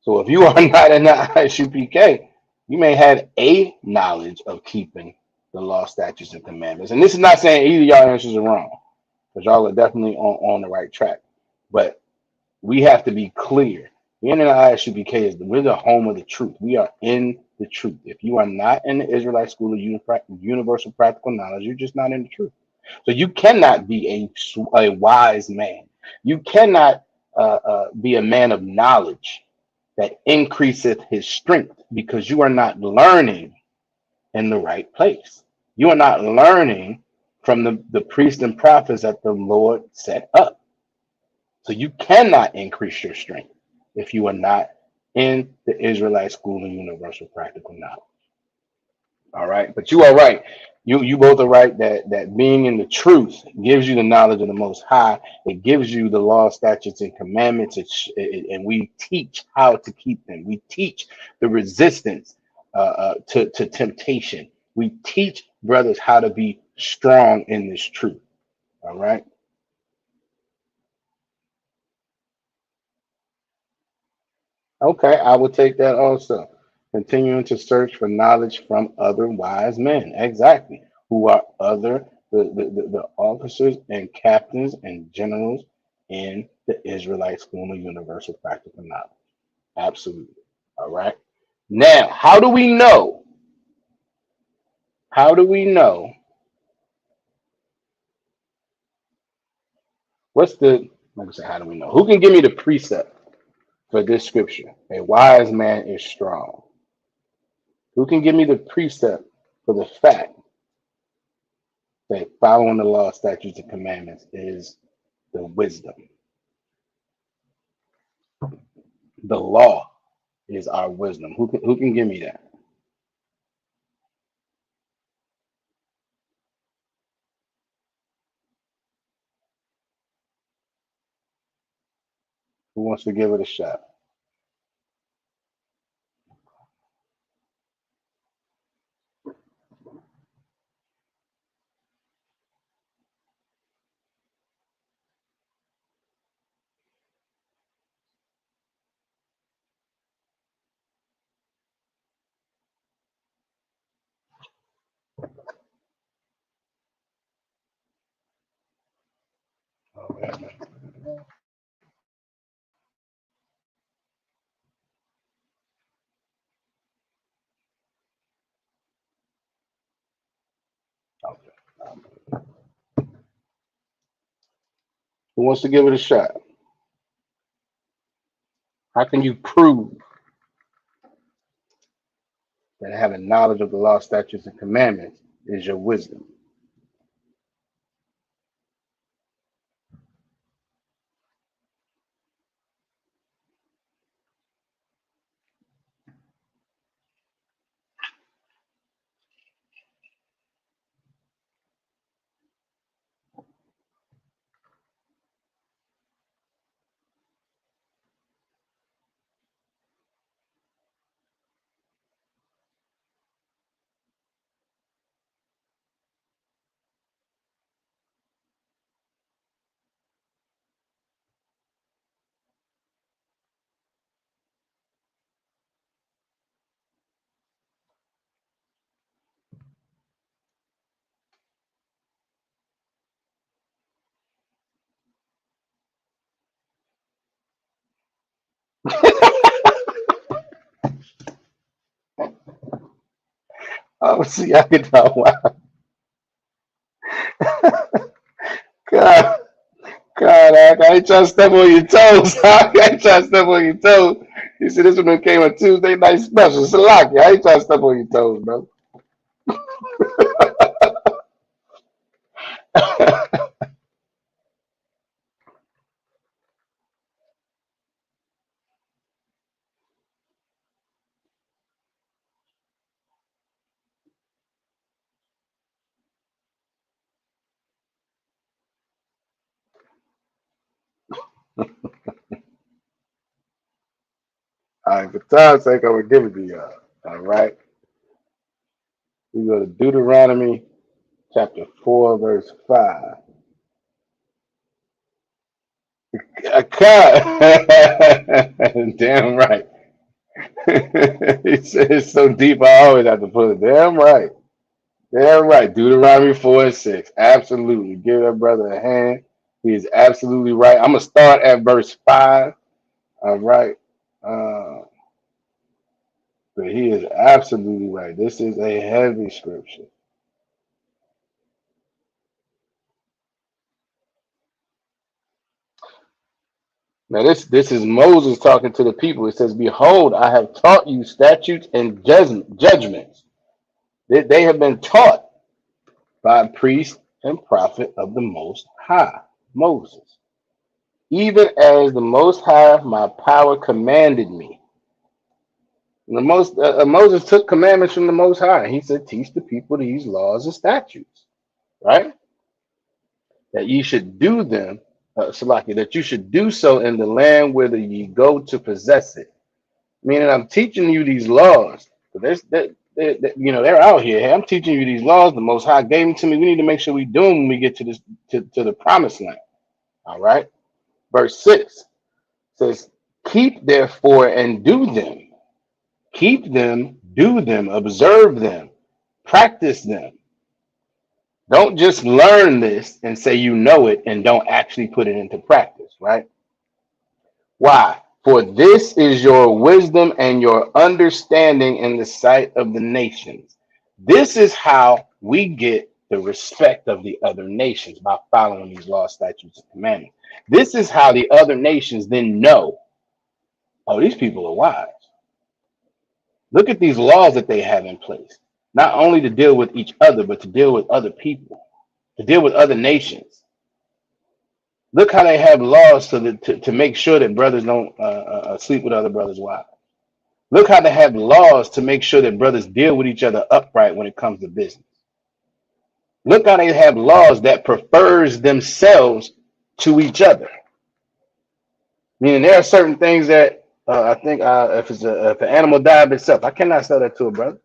So if you are not in the ISUPK, you may have a knowledge of keeping the law, statutes, and commandments. And this is not saying either of y'all answers are wrong. because y'all are definitely on the right track. But we have to be clear. Being in the ISUPK is we're the home of the truth. We are in the truth. If you are not in the Israelite School of Universal Practical Knowledge, you're just not in the truth. So you cannot be a wise man. You cannot be a man of knowledge that increaseth his strength because you are not learning in the right place. You are not learning from the priests and prophets that the Lord set up. So you cannot increase your strength if you are not in the Israelite School of Universal Practical Knowledge. All right, but you are right. You both are right that being in the truth gives you the knowledge of the Most High. It gives you the law, statutes, and commandments. And we teach how to keep them. We teach the resistance to temptation. We teach brothers how to be strong in this truth. All right. Okay, I will take that also. Continuing to search for knowledge from other wise men. Exactly. Who are other the officers and captains and generals in the Israelite School of Universal Practical Knowledge. Absolutely. All right. Now, how do we know? How do we know? What's the like I said, how do we know? Who can give me the precept for this scripture? A wise man is strong. Who can give me the precept for the fact that following the law, statutes, and commandments is the wisdom? The law is our wisdom. Who can give me that? Who wants to give it a shot? Okay. Okay. Who wants to give it a shot? How can you prove that having knowledge of the law, statutes, and commandments is your wisdom? Oh, see, I can tell. Wow. God, God, I ain't trying to step on your toes. I ain't trying to step on your toes. You see, this one came a Tuesday night special. Salaki, I ain't trying to step on your toes, bro. All right, for time's sake, I'm gonna give it to y'all. All right, we go to Deuteronomy chapter 4, verse 5. Damn right. He said it's so deep, I always have to put it. Damn right. Yeah, right. Deuteronomy 4 and 6. Absolutely. Give that brother a hand. He is absolutely right. I'm gonna start at verse 5. All right. Uh, but he is absolutely right. This is a heavy scripture. Now this is Moses talking to the people. It says, "Behold, I have taught you statutes and judgments. They have been taught by priest and prophet of the Most High, Moses. Even as the Most High, my power commanded me." Moses took commandments from the Most High. He said, "Teach the people these laws and statutes, right? That ye should do them, Salaki, that you should do so in the land whither ye go to possess it." Meaning, I'm teaching you these laws. But they're out here. Hey, I'm teaching you these laws. The Most High gave them to me. We need to make sure we do them when we get to this to the promised land. All right. Verse 6 says, "Keep therefore and do them. Keep them, do them, observe them, practice them." Don't just learn this and say you know it and don't actually put it into practice, right? Why? For this is your wisdom and your understanding in the sight of the nations. This is how we get the respect of the other nations, by following these laws, statutes, and commandments. This is how the other nations then know, oh, these people are wise. Look at these laws that they have in place, not only to deal with each other, but to deal with other people, to deal with other nations. Look how they have laws to make sure that brothers don't sleep with other brothers' wives. Look how they have laws to make sure that brothers deal with each other upright when it comes to business. Look how they have laws that prefers themselves to each other. Meaning there are certain things that I think if an animal died of itself, I cannot sell that to a brother.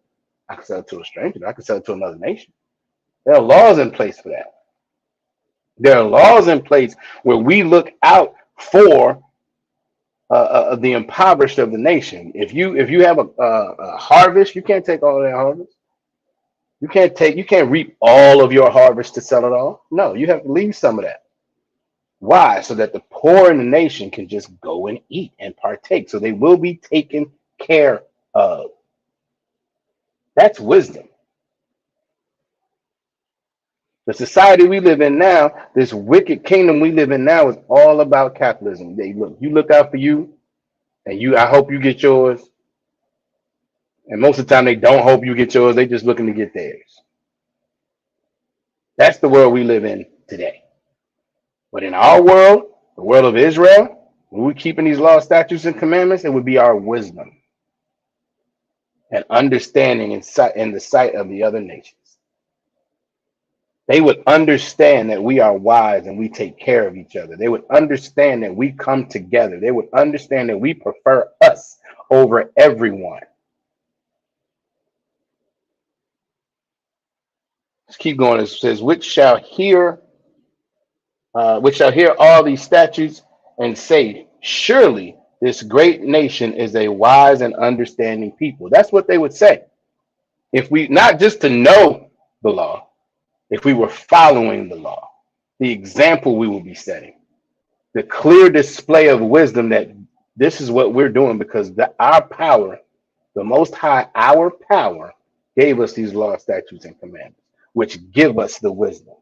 I can sell it to a stranger. I can sell it to another nation. There are laws in place for that. There are laws in place where we look out for the impoverished of the nation. If you have a harvest, you can't take all of that harvest. You can't reap all of your harvest to sell it all. No, you have to leave some of that. Why? So that the poor in the nation can just go and eat and partake. So they will be taken care of. That's wisdom. The society we live in now, this wicked kingdom we live in now, is all about capitalism. You look out for you, and I hope you get yours. And most of the time, they don't hope you get yours. They just looking to get theirs. That's the world we live in today. But in our world, the world of Israel, when we're keeping these laws, statutes, and commandments, it would be our wisdom and understanding in the sight of the other nations. They would understand that we are wise and we take care of each other. They would understand that we come together. They would understand that we prefer us over everyone. Let's keep going. It says, which shall hear all these statutes and say, surely this great nation is a wise and understanding people. That's what they would say. If we, not just to know the law, if we were following the law, the example we will be setting, the clear display of wisdom that this is what we're doing because our power, the Most High, our power, gave us these law, statutes, and commandments, which give us the wisdom.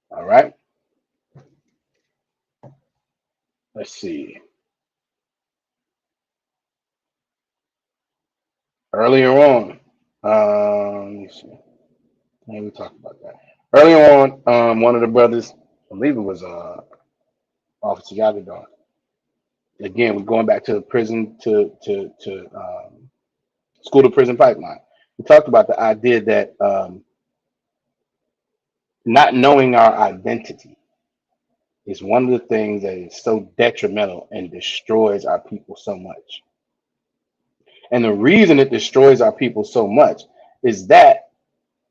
All right. Let's see. Earlier on, let me see. We talked about that. Earlier on, one of the brothers, I believe it was Officer Yagadon. Again, we're going back to the prison to school to prison pipeline. We talked about the idea that not knowing our identity is one of the things that is so detrimental and destroys our people so much. And the reason it destroys our people so much is that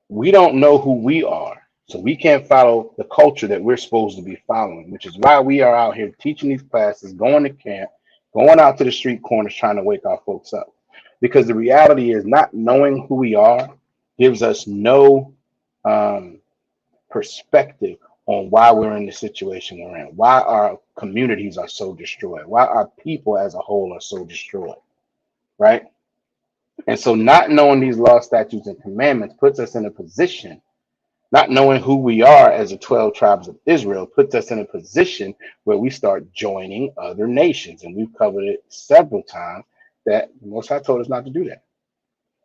we don't know who we are. So we can't follow the culture that we're supposed to be following, which is why we are out here teaching these classes, going to camp, going out to the street corners, trying to wake our folks up. Because the reality is not knowing who we are gives us no um, perspective on why we're in the situation we're in, why our communities are so destroyed, why our people as a whole are so destroyed, right? And so, not knowing these laws, statutes, and commandments puts us in a position, not knowing who we are as the 12 tribes of Israel, puts us in a position where we start joining other nations. And we've covered it several times that the Most High told us not to do that.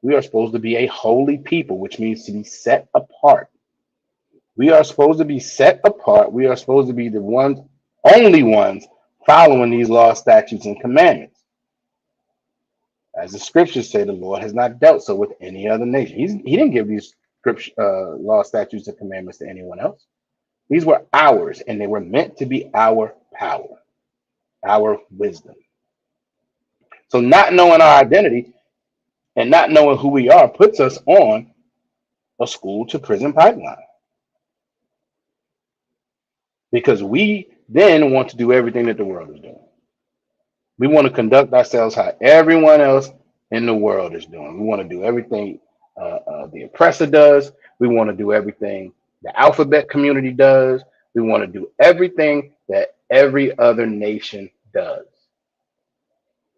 We are supposed to be a holy people, which means to be set apart. We are supposed to be set apart. We are supposed to be the ones, only ones, following these laws, statutes, and commandments. As the scriptures say, the Lord has not dealt so with any other nation. He didn't give these scripture, law, statutes, and commandments to anyone else. These were ours, and they were meant to be our power, our wisdom. So, not knowing our identity and not knowing who we are puts us on a school to prison pipeline because we then want to do everything that the world is doing. We want to conduct ourselves how everyone else in the world is doing. We want to do everything the oppressor does. We want to do everything the alphabet community does. We want to do everything that every other nation does.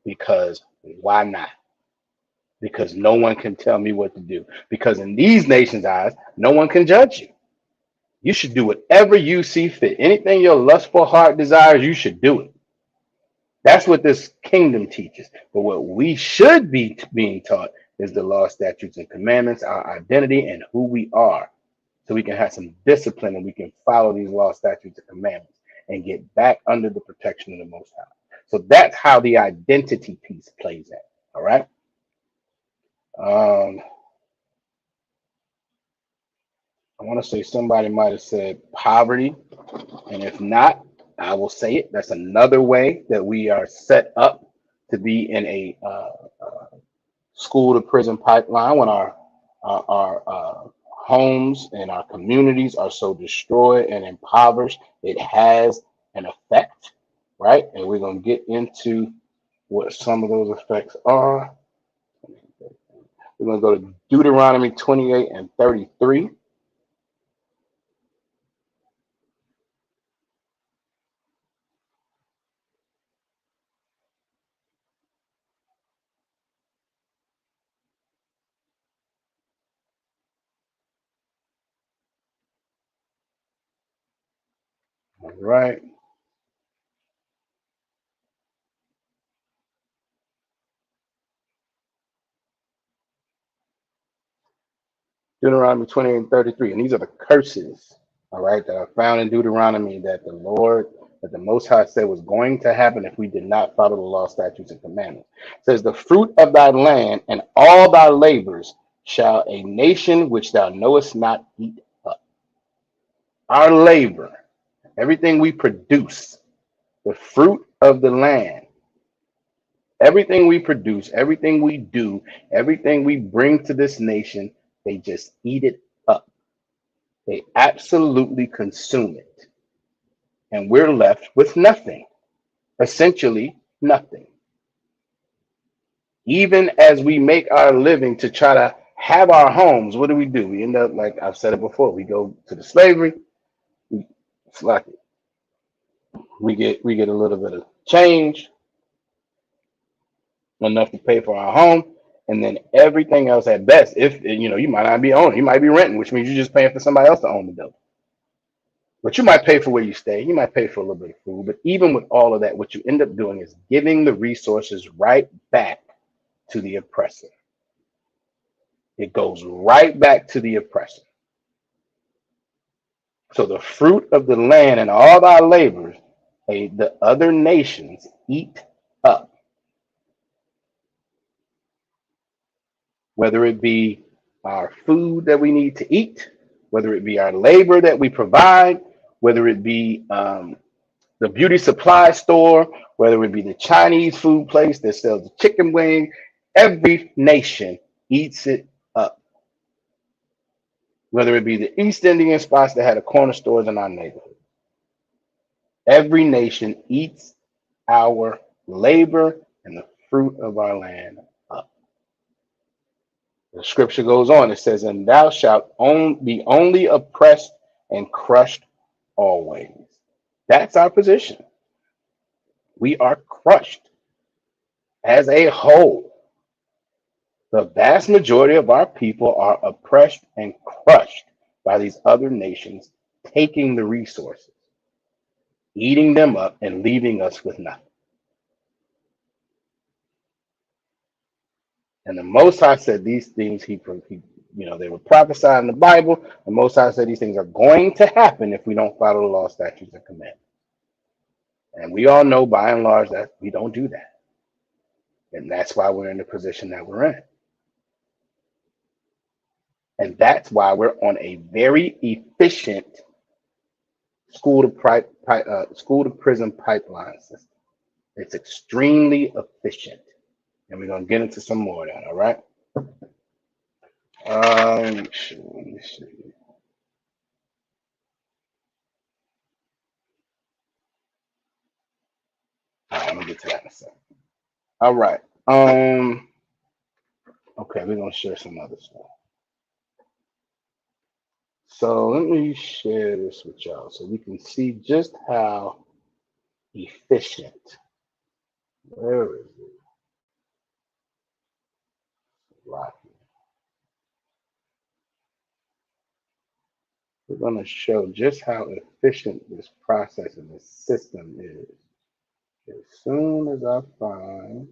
Because why not? Because no one can tell me what to do. Because in these nations' eyes, no one can judge you. You should do whatever you see fit. Anything your lustful heart desires, you should do it. That's what this kingdom teaches. But what we should be being taught is the law, statutes, and commandments, our identity, and who we are. So we can have some discipline and we can follow these law, statutes, and commandments and get back under the protection of the Most High. So that's how the identity piece plays out. All right. Um, I want to say somebody might have said poverty. And if not, I will say it. That's another way that we are set up to be in a school to prison pipeline when our homes and our communities are so destroyed and impoverished. It has an effect, right? And we're going to get into what some of those effects are. We're going to go to Deuteronomy 28 and 33. All right. Deuteronomy 28 and 33. And these are the curses, all right, that are found in Deuteronomy that that the Most High said was going to happen if we did not follow the law, statutes, and commandments. It says, the fruit of thy land and all thy labors shall a nation which thou knowest not eat up. Our labor, everything we produce, the fruit of the land, everything we produce, everything we do, everything we bring to this nation, they just eat it up. They absolutely consume it. And we're left with nothing, essentially nothing. Even as we make our living to try to have our homes, what do? We end up, like I've said it before, we go to the slavery, it's like we get a little bit of change, enough to pay for our home, and then everything else at best, if you might not be owning, you might be renting, which means you're just paying for somebody else to own the building. But you might pay for where you stay. You might pay for a little bit of food. But even with all of that, what you end up doing is giving the resources right back to the oppressor. It goes right back to the oppressor. So the fruit of the land and all thy labors, the other nations eat up, whether it be our food that we need to eat, whether it be our labor that we provide, whether it be the beauty supply store, whether it be the Chinese food place that sells the chicken wing, every nation eats it up. Whether it be the East Indian spots that had a corner stores in our neighborhood. Every nation eats our labor and the fruit of our land up. The scripture goes on. It says, "And thou shalt be only oppressed and crushed always." That's our position. We are crushed as a whole. The vast majority of our people are oppressed and crushed by these other nations, taking the resources, eating them up, and leaving us with nothing. And the Most High said these things. They were prophesied in the Bible. The Most High said these things are going to happen if we don't follow the law, statutes, and commandments. And we all know, by and large, that we don't do that, and that's why we're in the position that we're in. And that's why we're on a very efficient school to prison pipeline system. It's extremely efficient, and we're gonna get into some more of that. All right. Let me see. All right, I'm gonna get to that in a second. All right. Okay, we're gonna share some other stuff. So let me share this with y'all so we can see just how efficient. Where is it? Right. We're gonna show just how efficient this process and this system is. As soon as I find,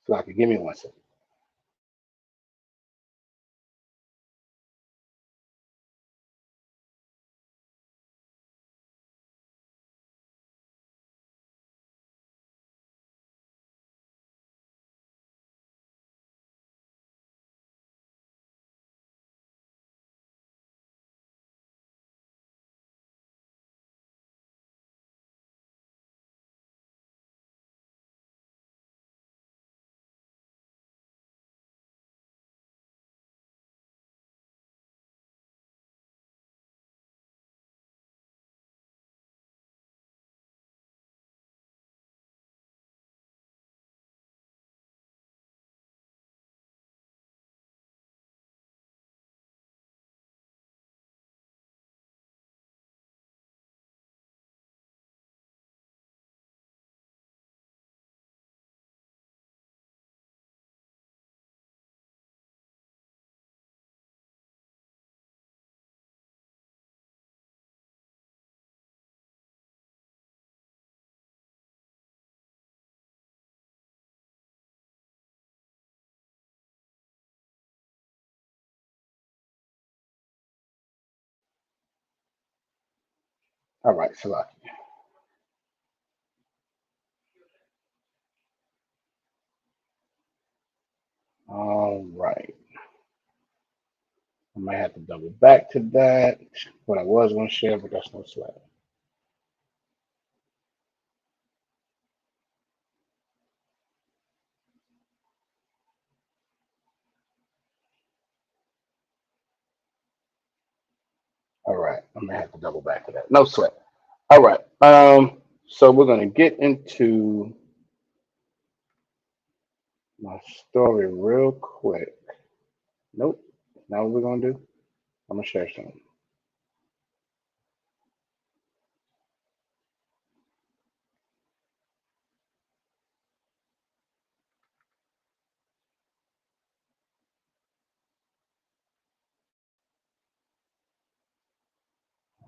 so I can give me one second. All right, Salaki. All right. I might have to double back to that. What I was going to share, but that's no sweat. All right. I might have to double back to that. No sweat. All right. So we're going to get into my story real quick. Nope. Now what we're going to do? I'm going to share something.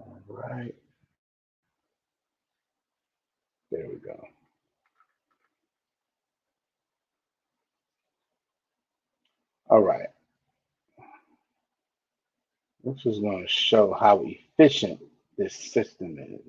All right. There we go. All right. This is going to show how efficient this system is.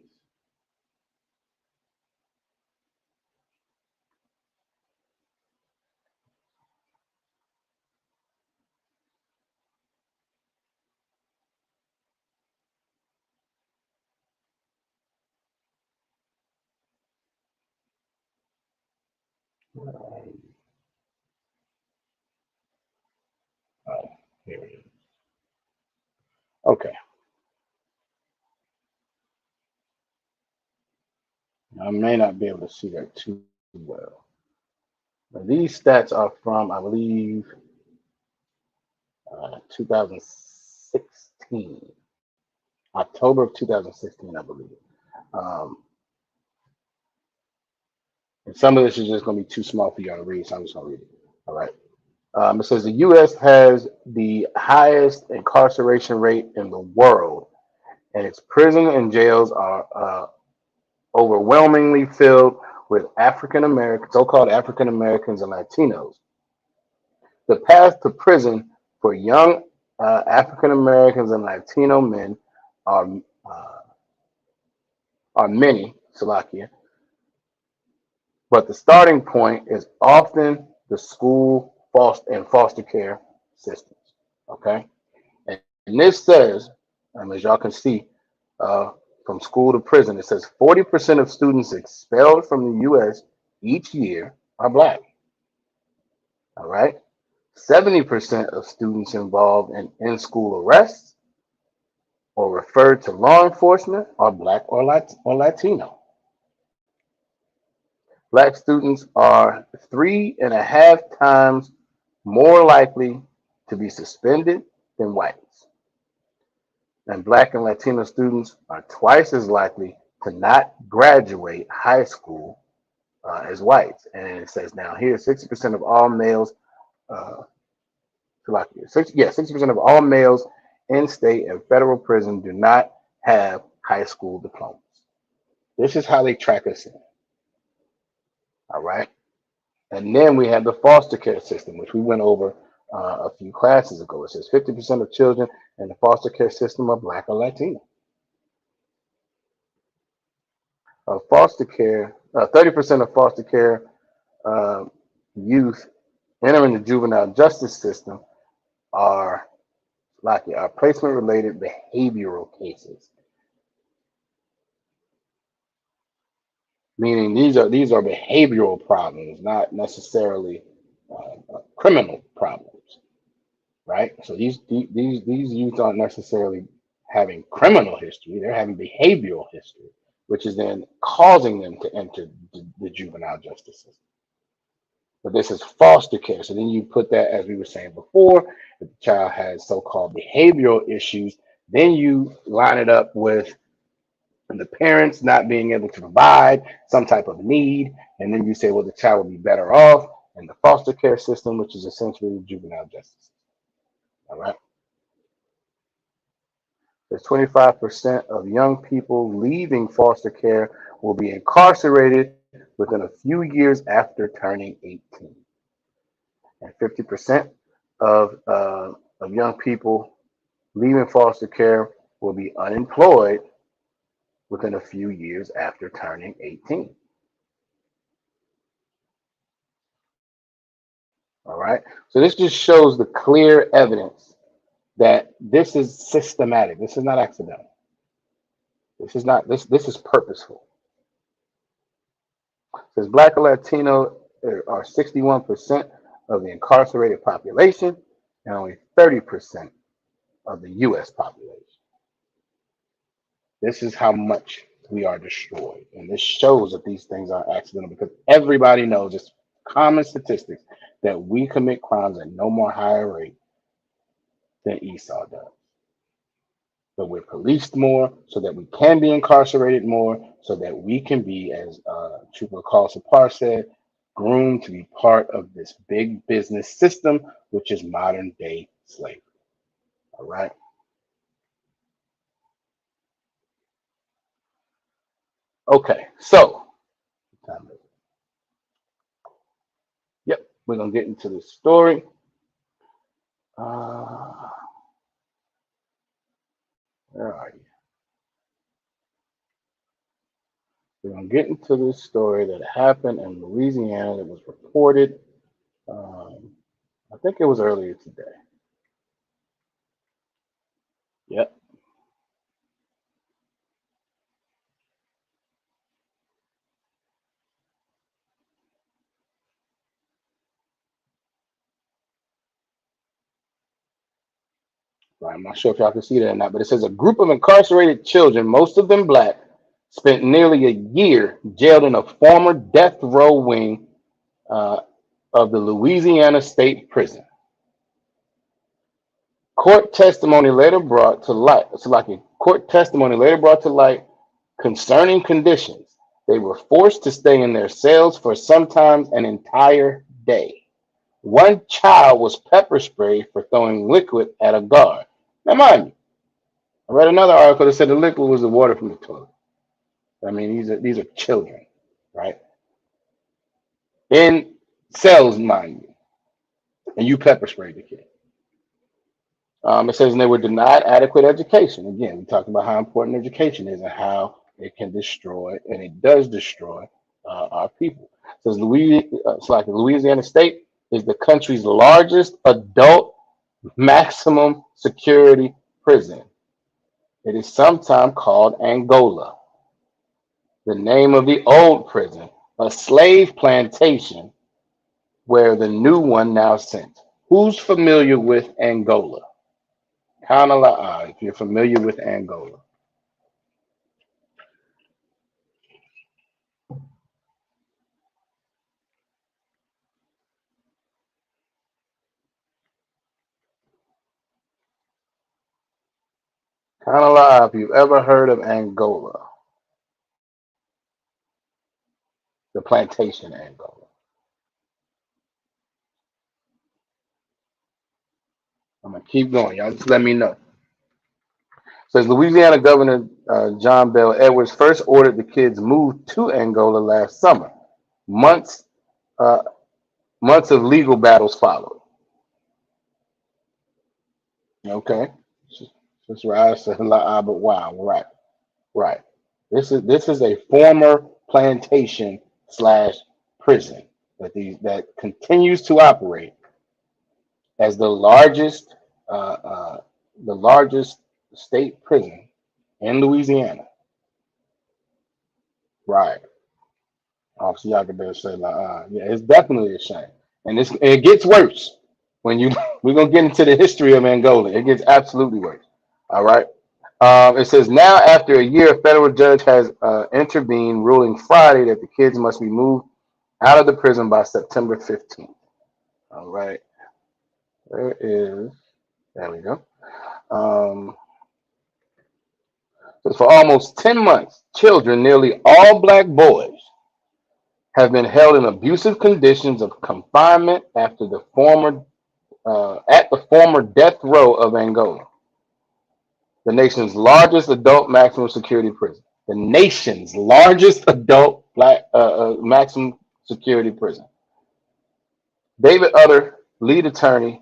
Oh, here it is. Okay. I may not be able to see that too well. But these stats are from, I believe, 2016, October of 2016, I believe. Um, and some of this is just going to be too small for y'all to read, so I'm just going to read it. All right. It says the U.S. has the highest incarceration rate in the world, and its prison and jails are overwhelmingly filled with African Americans, so-called African Americans and Latinos. The path to prison for young African Americans and Latino men are uh, are many, Salakia, but the starting point is often the school foster care systems. Okay, and this says, as y'all can see, uh, from school to prison, it says 40% of students expelled from the U.S. each year are black. All right, 70% of students involved in school arrests or referred to law enforcement are black or Latino. Black students are 3.5 times more likely to be suspended than whites. And black and Latino students are twice as likely to not graduate high school as whites. And it says now here 60% of all males, uh, 60% of all males in state and federal prison do not have high school diplomas. This is how they track us in. All right. And then we have the foster care system, which we went over a few classes ago. It says 50% of children in the foster care system are black or Latino. Foster care, 30% of foster care uh, youth entering the juvenile justice system are placement related behavioral cases, meaning these are behavioral problems, not necessarily criminal problems, right? So these youth aren't necessarily having criminal history; they're having behavioral history, which is then causing them to enter the juvenile justice system. But this is foster care. So then you put that, as we were saying before, if the child has so-called behavioral issues, then you line it up with the parents not being able to provide some type of need, and then you say, well, the child will be better off in the foster care system, which is essentially the juvenile justice. All right. There's 25% of young people leaving foster care will be incarcerated within a few years after turning 18. And 50% of young people leaving foster care will be unemployed within a few years after turning 18. All right. So this just shows the clear evidence that this is systematic. This is not accidental. This is not this is purposeful. It says black and Latino are 61% of the incarcerated population and only 30% of the US population. This is how much we are destroyed. And this shows that these things are accidental because everybody knows it's common statistics that we commit crimes at no more higher rate than Esau does. But we're policed more so that we can be incarcerated more, so that we can be, as Trooper Carl Sapar said, groomed to be part of this big business system, which is modern day slavery. All right. Okay. So, yep, we're going to get into the story. Uh, where are you? We're going to get into this story that happened in Louisiana that was reported, um, I think it was earlier today. Yep. Right. I'm not sure if y'all can see that or not, but it says a group of incarcerated children, most of them black, spent nearly a year jailed in a former death row wing uh, of the Louisiana State Prison. Court testimony later brought to light, court testimony later brought to light concerning conditions. They were forced to stay in their cells for sometimes an entire day. One child was pepper sprayed for throwing liquid at a guard. Now, mind you, I read another article that said the liquid was the water from the toilet. I mean, these are children, right? In cells, mind you, and you pepper sprayed the kid. It says they were denied adequate education. Again, we talked about how important education is and how it can destroy, and it does destroy our people. It says Louisiana State is the country's largest adult maximum security prison. It is sometimes called Angola, the name of the old prison, a slave plantation where the new one now sent. Who's familiar with Angola? Kanala, if you're familiar with Angola. Kanala, if you've ever heard of Angola, the plantation Angola. I'm going to keep going. Y'all just let me know. Says Louisiana Governor John Bell Edwards first ordered the kids moved to Angola last summer. Months, uh, months of legal battles followed. Okay, that's right. I said but wow, right, right. This is a former plantation slash prison that continues to operate as uh, uh, the largest state prison in Louisiana. Right. Obviously, y'all can better say yeah, it's definitely a shame, and it gets worse when you. We're gonna get into the history of Angola. It gets absolutely worse. All right. It says now, after a year, a federal judge has intervened, ruling Friday that the kids must be moved out of the prison by September 15th. All right. There we go. Um, so for almost 10 months, children, nearly all black boys, have been held in abusive conditions of confinement at the former death row of Angola, the nation's largest adult maximum security prison. The nation's largest adult maximum security prison. David Utter, lead attorney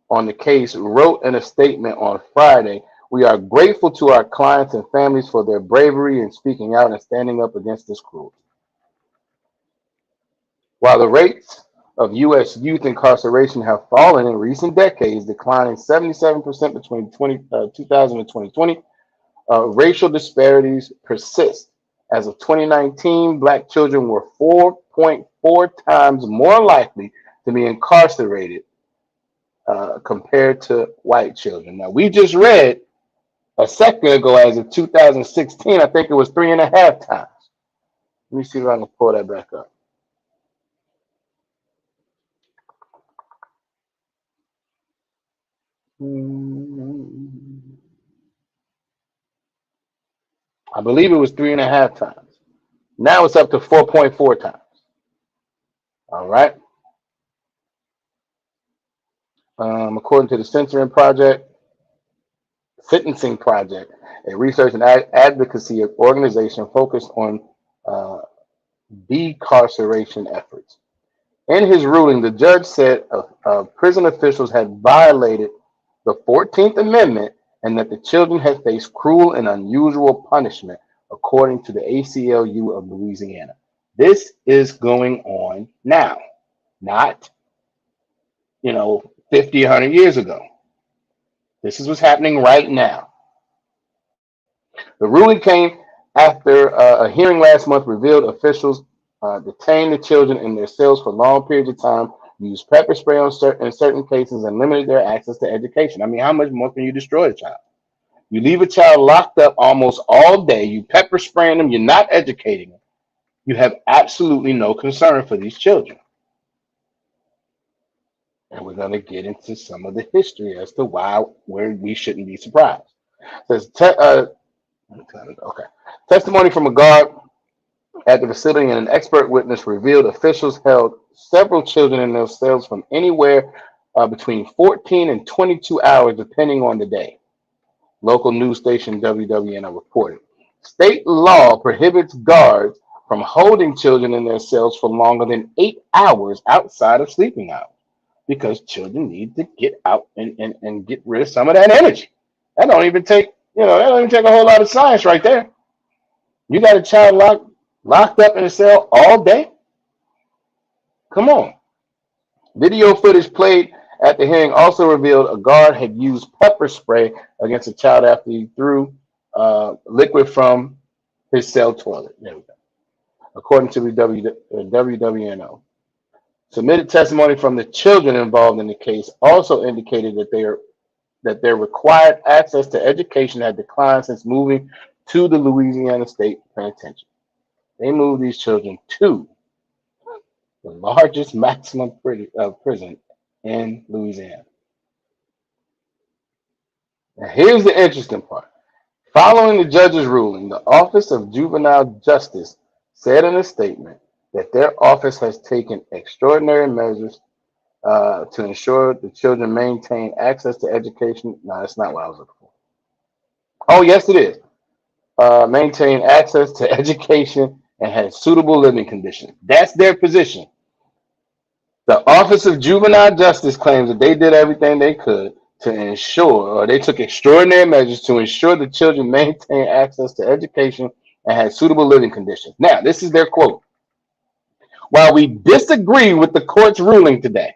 on the case, wrote in a statement on Friday, "We are grateful to our clients and families for their bravery in speaking out and standing up against this cruelty. While the rates of U.S. youth incarceration have fallen in recent decades, declining 77% between 2000 and 2020, racial disparities persist. As of 2019, black children were 4.4 times more likely to be incarcerated compared to white children." Now, we just read a second ago, as of 2016, I think it was 3.5 times. Let me see if I can pull that back up. I believe it was 3.5 times. Now it's up to 4.4 times. All right. According to the Sentencing Project, a research and advocacy organization focused on uh, decarceration efforts. In his ruling, the judge said prison officials had violated the 14th Amendment and that the children had faced cruel and unusual punishment, according to the ACLU of Louisiana. This is going on now, not 50, 100 years ago. This is what's happening right now. The ruling came after a hearing last month revealed officials detained the children in their cells for long periods of time, used pepper spray in certain cases, and limited their access to education. I mean, how much more can you destroy a child? You leave a child locked up almost all day. You pepper spraying them. You're not educating them. You have absolutely no concern for these children. And we're going to get into some of the history as to why where we shouldn't be surprised. It says, okay. Testimony from a guard at the facility and an expert witness revealed officials held several children in their cells from anywhere between 14 and 22 hours, depending on the day. Local news station WWNO reported. State law prohibits guards from holding children in their cells for longer than 8 hours outside of sleeping hours because children need to get out and get rid of some of that energy. That don't even take, that don't even take a whole lot of science right there. You got a child locked up in a cell all day? Come on. Video footage played at the hearing also revealed a guard had used pepper spray against a child after he threw liquid from his cell toilet. There we go. According to the WWNO. Submitted testimony from the children involved in the case also indicated that their required access to education had declined since moving to the Louisiana State Penitentiary. They moved these children to the largest maximum prison in Louisiana. Now, here's the interesting part. Following the judge's ruling, the Office of Juvenile Justice said in a statement that their office has taken extraordinary measures to ensure the children maintain access to education. No, that's not what I was looking for. Oh, yes, it is. Maintain access to education and have suitable living conditions. That's their position. The Office of Juvenile Justice claims that they did everything they could to ensure, or they took extraordinary measures to ensure the children maintain access to education and had suitable living conditions. Now, this is their quote. While we disagree with the court's ruling today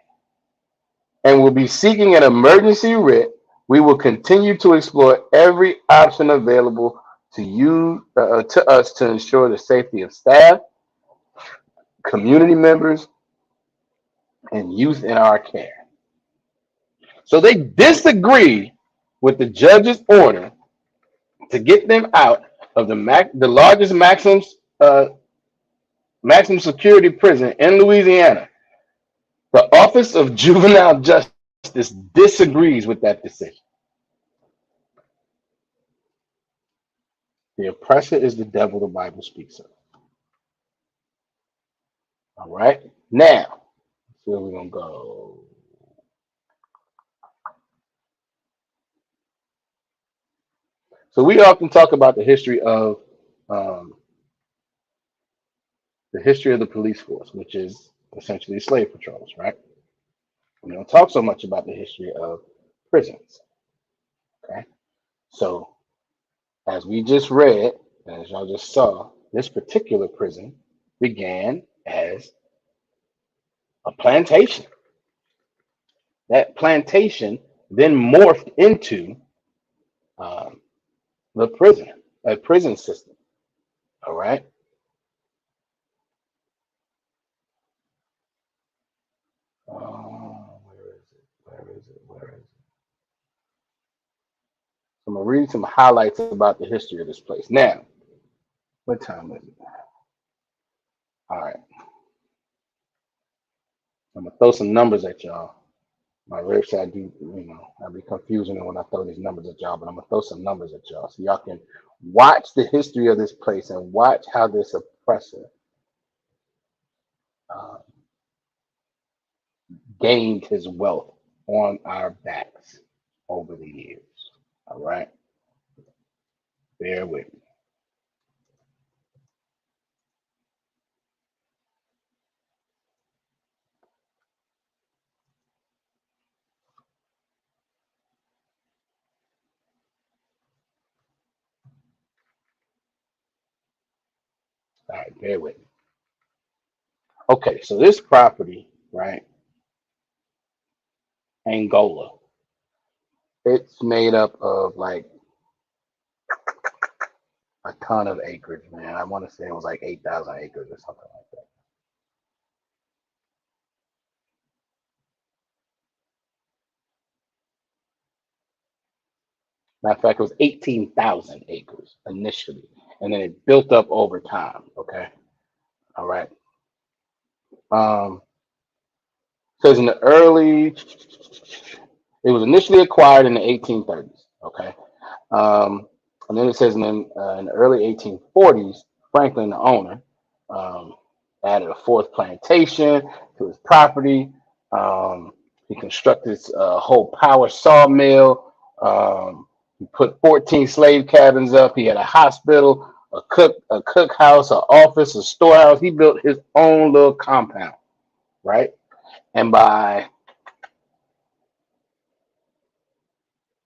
and will be seeking an emergency writ, we will continue to explore every option available to us to ensure the safety of staff, community members, and youth in our care. So they disagree with the judge's order to get them out of the largest maximum security prison in Louisiana. The Office of Juvenile Justice disagrees with that decision. The oppressor is the devil the Bible speaks of. All right. Now, where we're gonna go. So we often talk about um, the history of the police force, which is essentially slave patrols, right? We don't talk so much about the history of prisons. Okay. So as we just read, and as y'all just saw, this particular prison began as a plantation. That plantation then morphed into um, the a prison system. All right. Where is it? Where is it? Where is it? So I'm gonna read some highlights about the history of this place. Now, what time is it? All right. I'm gonna throw some numbers at y'all. My website, I'll be confusing when I throw these numbers at y'all, but I'm gonna throw some numbers at y'all so y'all can watch the history of this place and watch how this oppressor uh, gained his wealth on our backs over the years. All right, bear with me. All right, bear with me. Okay, so this property, right, Angola, it's made up of like a ton of acres, man. I want to say it was like 8,000 acres or something like that. Matter of fact, it was 18,000 acres initially, and then it built up over time. Okay, all right. Says in the early, it was initially acquired in the 1830s. Okay, and then it says in the early 1840s, Franklin, the owner, um, added a fourth plantation to his property. He constructed a whole power sawmill. He put 14 slave cabins up. He had a hospital, a cookhouse, an office, a storehouse. He built his own little compound, right? And by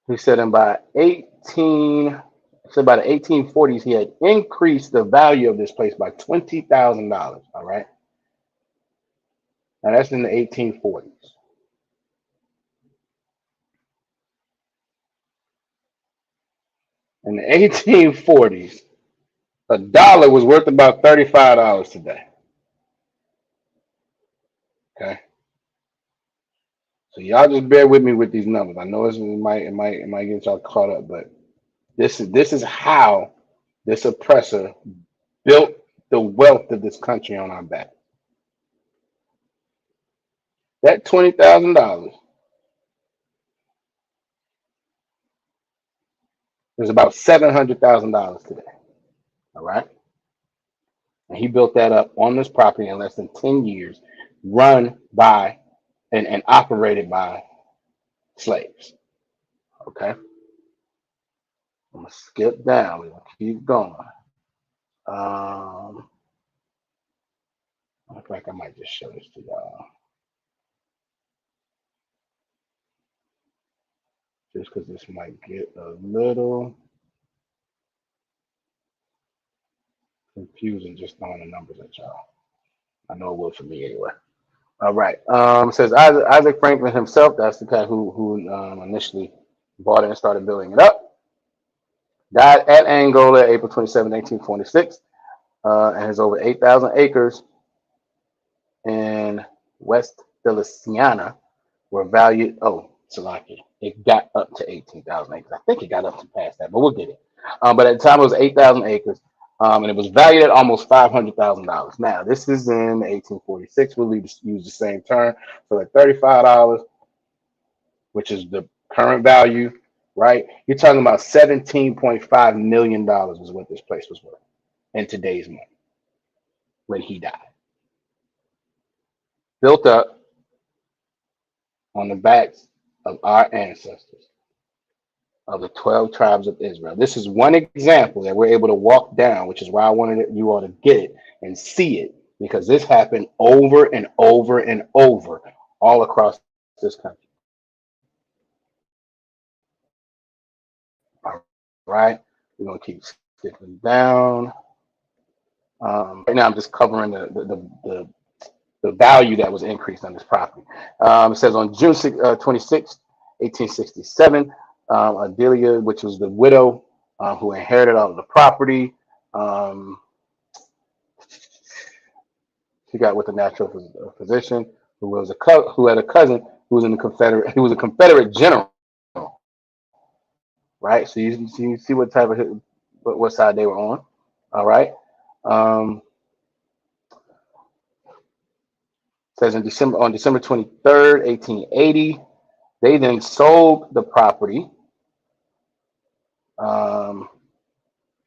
he said, and by 18, so by the 1840s, he had increased the value of this place by $20,000. All right, now that's in the 1840s. In the 1840s, a dollar was worth about $35 today. Okay, so y'all just bear with me with these numbers. I know it might get y'all caught up, but this is how this oppressor built the wealth of this country on our back. That $20,000 is about $700,000 today. All right. And he built that up on this property in less than 10 years, run by and operated by slaves. Okay. I'm going to skip down. We're going to keep going. In fact, I might just show this to y'all just because this might get a little confusing just throwing the numbers at y'all. I know it will for me anyway. All right. It says Isaac Franklin himself. That's the guy who initially bought it and started building it up. Died at Angola, April 27, 1846, and has over 8,000 acres in West Feliciana were valued. Oh, Salaki. It got up to 18,000 acres. I think it got up to past that, but we'll get it. But at the time, it was 8,000 acres, and it was valued at almost $500,000. Now, this is in 1846. We'll use the same term. So at $35, which is the current value, right? You're talking about $17.5 million is what this place was worth in today's money when he died. Built up on the backs of our ancestors, of the 12 tribes of Israel. This is one example that we're able to walk down, which is why I wanted you all to get it and see it, because this happened over and over and over all across this country. All right, we're going to keep skipping down. Right now, I'm just covering the value that was increased on this property. It says on June 26, 1867, Adelia, which was the widow who inherited all of the property, she got with a natural physician who had a cousin who was in the Confederate. He was a Confederate general, right? So you see what type of what side they were on. All right. Says on December 23rd, 1880, they then sold the property,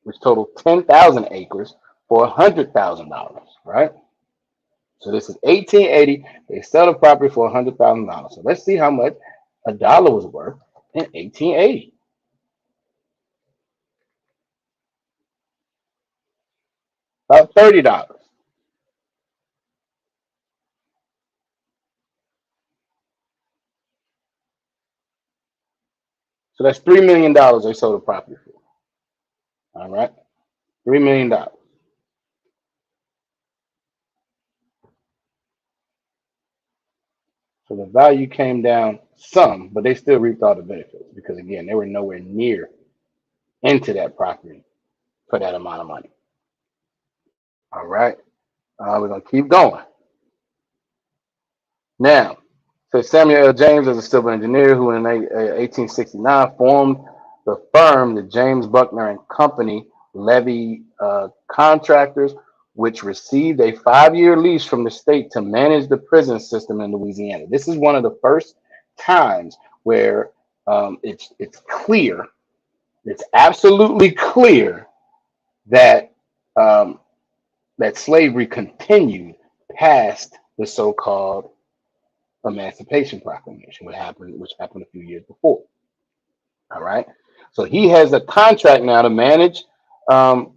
which totaled 10,000 acres for $100,000, right? So this is 1880. They sell the property for $100,000. So let's see how much a dollar was worth in 1880. About $30. So that's $3 million they sold the property for. All right, $3 million. So the value came down some, but they still reaped all the benefits because again, they were nowhere near into that property for that amount of money. All right, we're gonna keep going. Now, so Samuel L. James was a civil engineer who in 1869 formed The firm, the James Buckner and Company, levy contractors, which received a 5-year lease from the state to manage the prison system in Louisiana. This is one of the first times where it's clear, it's absolutely clear that um, that slavery continued past the so-called Emancipation Proclamation, which happened a few years before. All right. So he has a contract now to manage um,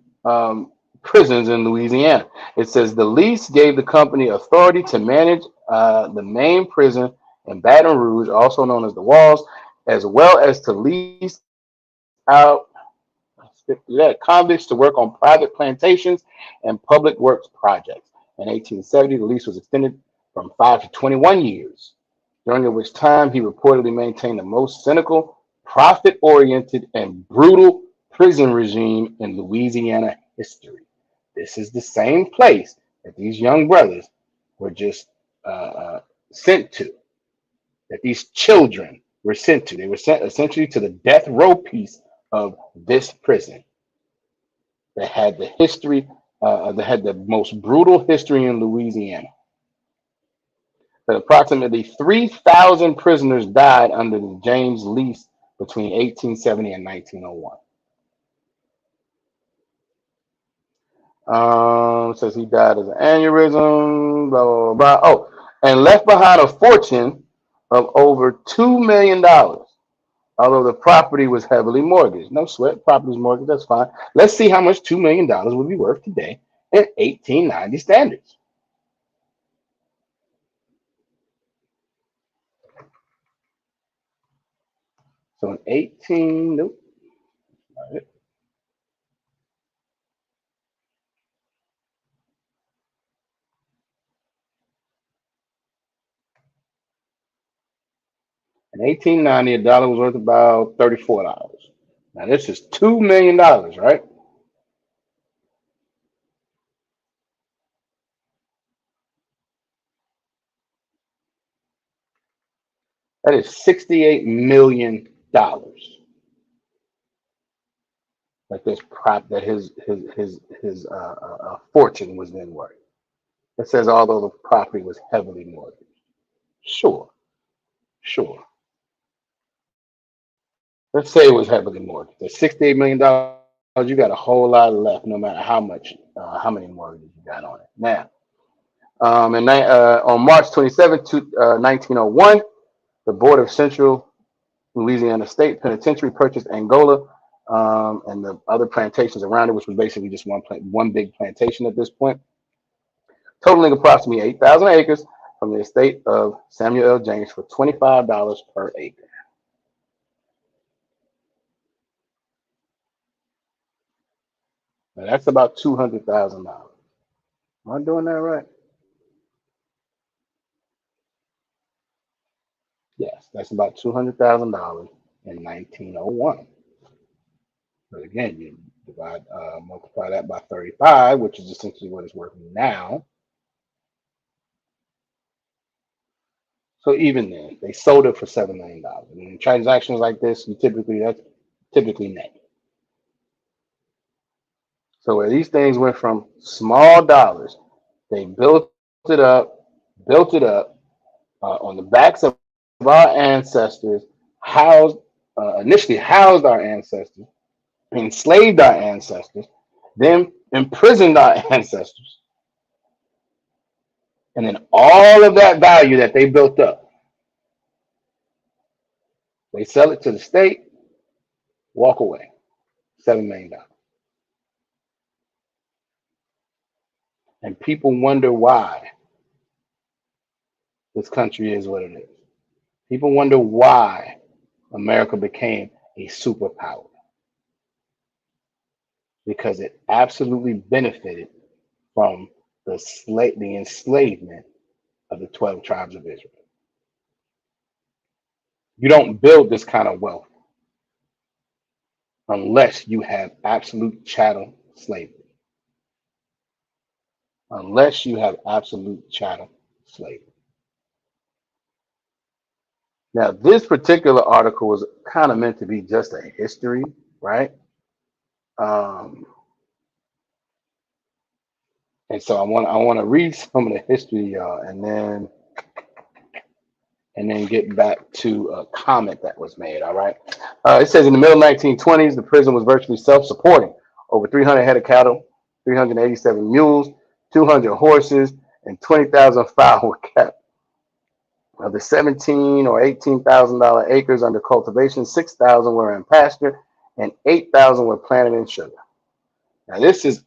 prisons in Louisiana. It says the lease gave the company authority to manage the main prison in Baton Rouge, also known as the Walls, as well as to lease out convicts to work on private plantations and public works projects. In 1870, the lease was extended from 5 to 21 years, during which time he reportedly maintained the most cynical, profit oriented, and brutal prison regime in Louisiana history. This is the same place that these young brothers were just sent to, that these children were sent to. They were sent essentially to the death row piece of this prison that had the history, that had the most brutal history in Louisiana. That approximately 3,000 prisoners died under the James lease between 1870 and 1901. Says he died of an aneurysm, blah, blah, blah, blah. Oh, and left behind a fortune of over $2 million, although the property was heavily mortgaged. No sweat, property's mortgaged, that's fine. Let's see how much $2 million would be worth today in 1890 standards. So in 18, nope, in 1890, a dollar was worth about $34. Now this is $2 million, right? That is $68 million. Like this prop that his fortune was then worth. It says although the property was heavily mortgaged. Sure, sure. Let's say it was heavily mortgaged. At $68 million, you got a whole lot left, no matter how many mortgages you got on it. Now, on March 27th, 1901, the Board of Central Louisiana State Penitentiary purchased Angola and the other plantations around it, which was basically just one big plantation at this point, totaling approximately 8,000 acres from the estate of Samuel L. James for $25 per acre. Now that's about $200,000. Am I doing that right? Yes, that's about $200,000 in 1901. But again, you multiply that by 35, which is essentially what it's worth now. So even then, they sold it for $7 million. And in transactions like this, that's typically net. So where these things went from small dollars, they built it up on the backs of our ancestors, housed initially housed our ancestors, enslaved our ancestors, then imprisoned our ancestors, and then all of that value that they built up, they sell it to the state, walk away, $7 million. And people wonder why this country is what it is. People wonder why America became a superpower, because it absolutely benefited from the enslavement of the 12 tribes of Israel. You don't build this kind of wealth unless you have absolute chattel slavery. Unless you have absolute chattel slavery. Now, this particular article was kind of meant to be just a history, right? Um, and so I want to read some of the history, y'all, and then get back to a comment that was made. All right. It says in the middle 1920s, the prison was virtually self-supporting. Over 300 head of cattle, 387 mules, 200 horses, and 20,000 fowl were kept. Of the 17 or $18,000 acres under cultivation, 6,000 were in pasture, and 8,000 were planted in sugar. Now, this is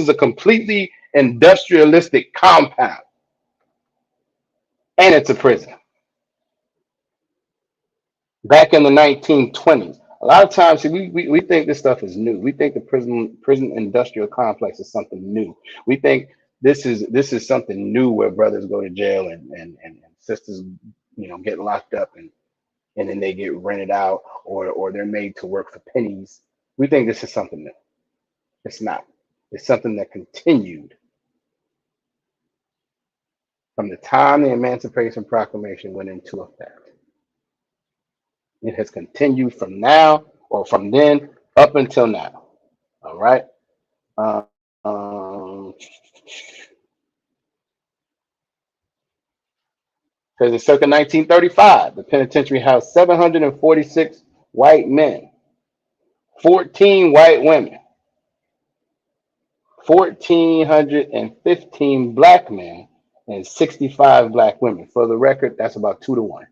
a completely industrialistic compound, and it's a prison. Back in the 1920s. A lot of times, see, we think this stuff is new. We think the prison industrial complex is something new. We think this is something new where brothers go to jail and sisters, get locked up and then they get rented out or they're made to work for pennies. We think this is something new. It's not. It's something that continued from the time the Emancipation Proclamation went into effect. It has continued from now or from then up until now. All right. Says in circa 1935, the penitentiary housed 746 white men, 14 white women, 1,415 black men, and 65 black women. For the record, that's about 2 to 1.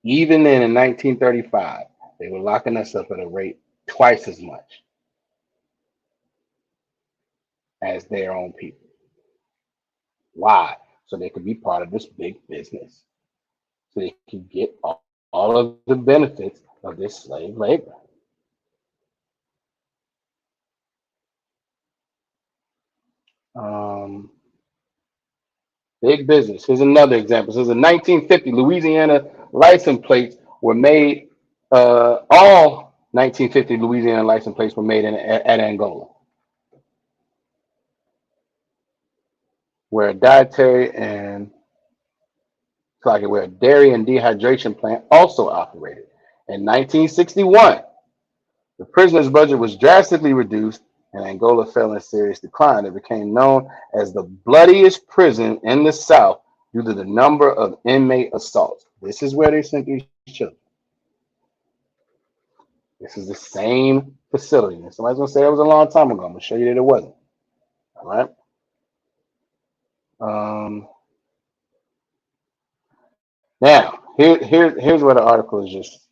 Even then, in 1935, they were locking us up at a rate twice as much as their own people. Why? So they could be part of this big business. So they could get all of the benefits of this slave labor. Um, Big business. Here's another example. So in 1950, Louisiana license plates were made. All 1950 Louisiana license plates were made at Angola, where a dietary and where a dairy and dehydration plant also operated. In 1961, the prisoner's budget was drastically reduced, and Angola fell in serious decline. It became known as the bloodiest prison in the South due to the number of inmate assaults. This is where they sent these children. This is the same facility. And somebody's gonna say that was a long time ago. I'm gonna show you that it wasn't. All right. Now, here's where the article is just.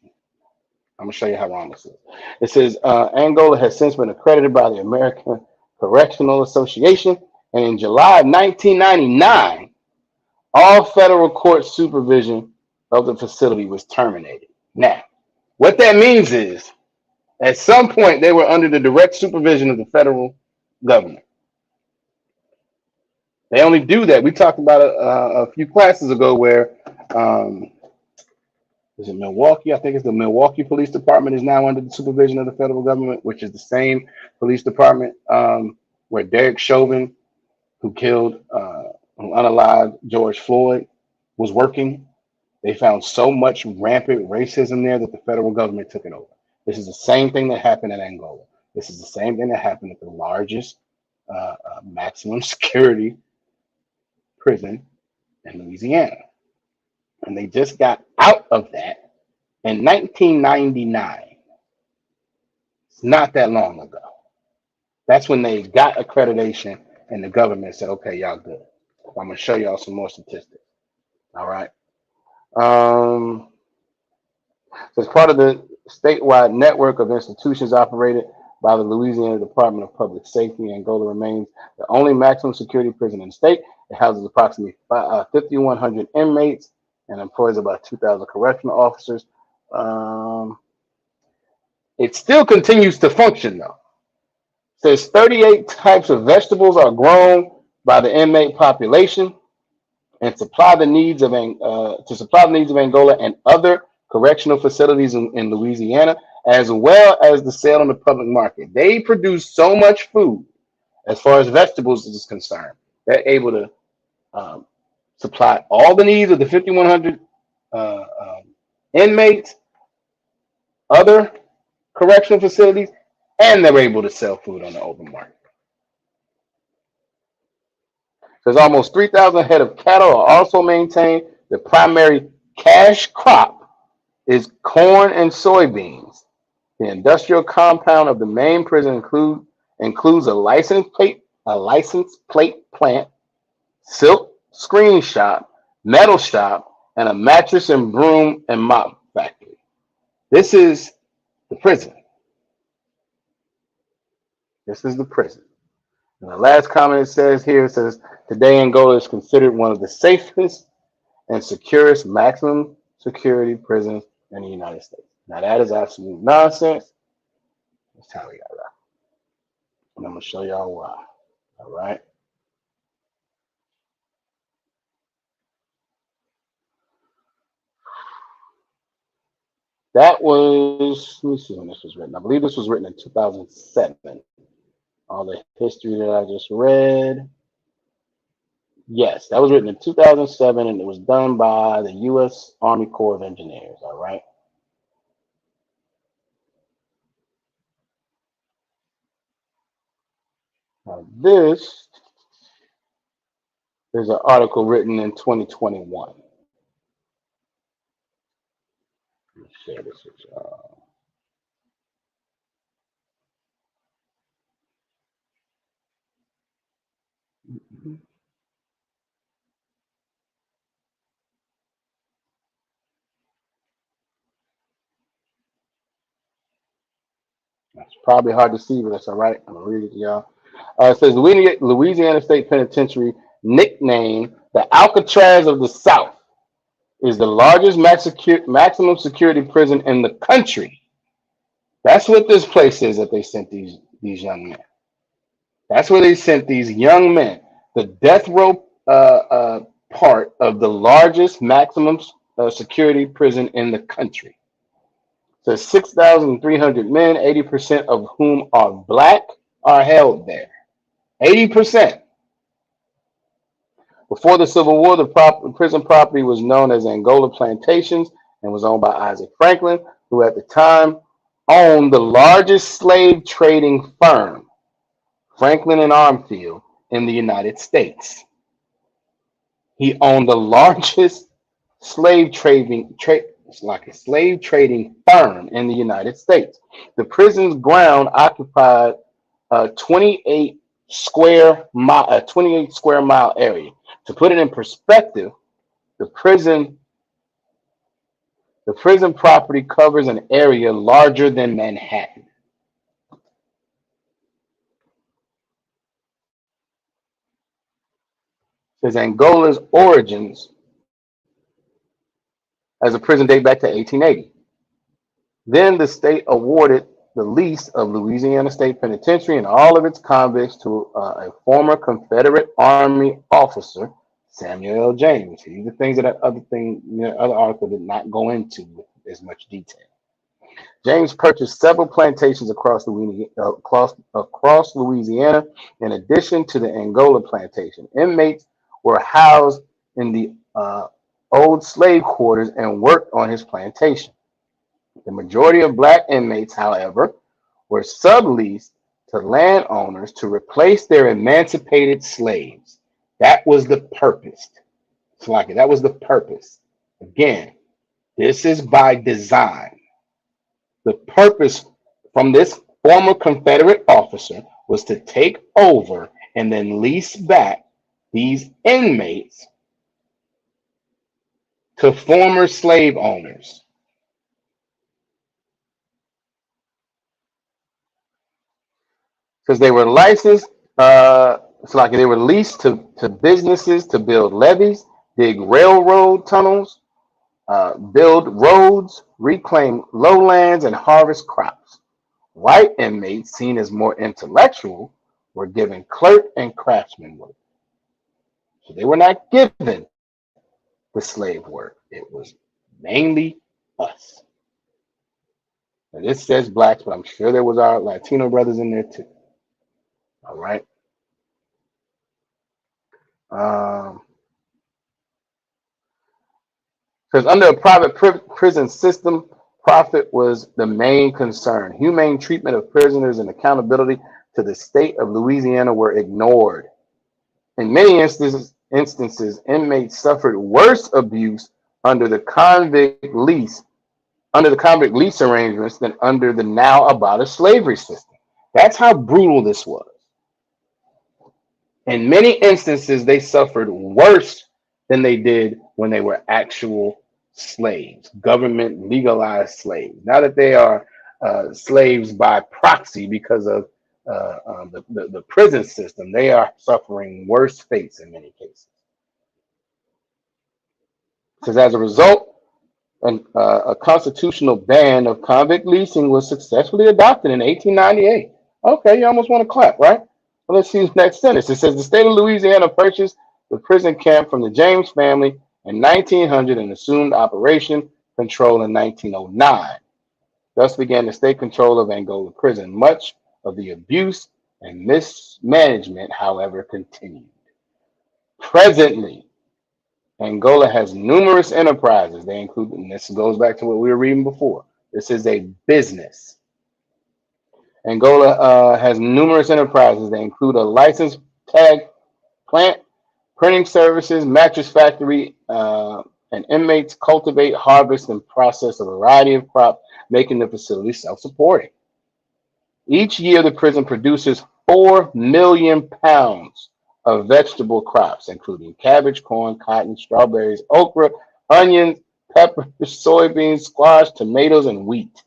I'm gonna show you how wrong this is. It says Angola has since been accredited by the American Correctional Association, and in July of 1999, all federal court supervision of the facility was terminated. Now, what that means is, at some point, they were under the direct supervision of the federal government. They only do that. We talked about a few classes ago where, is it Milwaukee? I think it's the Milwaukee Police Department is now under the supervision of the federal government, which is the same police department where Derek Chauvin, who killed, who unalived George Floyd, was working. They found so much rampant racism there that the federal government took it over. This is the same thing that happened in Angola. This is the same thing that happened at the largest maximum security prison in Louisiana. And they just got out of that in 1999. It's not that long ago. That's when they got accreditation and the government said, okay, y'all good. I'm going to show y'all some more statistics. All right. So as part of the statewide network of institutions operated by the Louisiana Department of Public Safety, Angola remains the only maximum security prison in the state. It houses approximately 5,100 inmates and employs about 2,000 correctional officers. It still continues to function, though. It says 38 types of vegetables are grown by the inmate population and supply the needs of Angola and other correctional facilities in Louisiana, as well as the sale on the public market. They produce so much food, as far as vegetables is concerned, they're able to supply all the needs of the 5,100 uh, um, inmates, other correctional facilities, and they're able to sell food on the open market. There's almost 3,000 head of cattle are also maintained. The primary cash crop is corn and soybeans. The industrial compound of the main prison includes a license plate plant, silk screen shop, metal shop, and a mattress and broom and mop factory. This is the prison. This is the prison. And the last comment it says here, it says, today Angola is considered one of the safest and securest maximum security prisons in the United States. Now that is absolute nonsense. Let's tell you that. And I'm going to show y'all why. All right. That was, let me see when this was written. I believe this was written in 2007. All the history that I just read. Yes, that was written in 2007 and it was done by the U.S. Army Corps of Engineers. All right. Now, this is an article written in 2021. Let me share this with y'all. It's probably hard to see, but that's all right. I'm going to read it to y'all. It says Louisiana State Penitentiary, nicknamed the Alcatraz of the South, is the largest maximum security prison in the country. That's what this place is that they sent these young men. That's where they sent these young men. The death row part of the largest maximum security prison in the country. So 6,300 men, 80% of whom are black, are held there. 80%. Before the Civil War, the prison property was known as Angola Plantations and was owned by Isaac Franklin, who at the time owned the largest slave trading firm, Franklin and Armfield, in the United States. He owned the largest slave trading slave trading firm in the United States. The prison's ground occupied a 28 square mile area. To put it in perspective, the prison the prison property covers an area larger than Manhattan. It says Angola's origins as a prison date back to 1880. Then the state awarded the lease of Louisiana State Penitentiary and all of its convicts to a former Confederate Army officer, Samuel L. James. These are things that other article did not go into with as much detail. James purchased several plantations across Louisiana. In addition to the Angola plantation, inmates were housed in the old slave quarters and worked on his plantation. The majority of black inmates, however, were subleased to landowners to replace their emancipated slaves. That was the purpose. It's like that was the purpose. Again, this is by design. The purpose from this former Confederate officer was to take over and then lease back these inmates to former slave owners. Because they were licensed, it's like they were leased to businesses to build levees, dig railroad tunnels, build roads, reclaim lowlands, and harvest crops. White inmates, seen as more intellectual, were given clerk and craftsman work. So they were not given the slave work. It was mainly us. And this says blacks, but I'm sure there was our Latino brothers in there too. All right. Um, Because under a private prison system, profit was the main concern. Humane treatment of prisoners and accountability to the state of Louisiana were ignored. In many instances, inmates suffered worse abuse under the convict lease arrangements than under the now abolished slavery system. That's how brutal this was. In many instances, they suffered worse than they did when they were actual slaves, government legalized slaves. Now that they are slaves by proxy because of the prison system, they are suffering worse fates in many cases. Because as a result, a constitutional ban of convict leasing was successfully adopted in 1898. Okay, you almost want to clap, right? Well, let's see the next sentence. It says the state of Louisiana purchased the prison camp from the James family in 1900 and assumed operation control in 1909. Thus began the state control of Angola prison. Much of the abuse and mismanagement, however, continued. Presently, Angola has numerous enterprises. They include, and this goes back to what we were reading before. This is a business. Angola has numerous enterprises. They include a licensed tag plant, printing services, mattress factory, and inmates cultivate, harvest, and process a variety of crops, making the facility self-supporting. Each year, the prison produces 4 million pounds of vegetable crops, including cabbage, corn, cotton, strawberries, okra, onions, peppers, soybeans, squash, tomatoes, and wheat.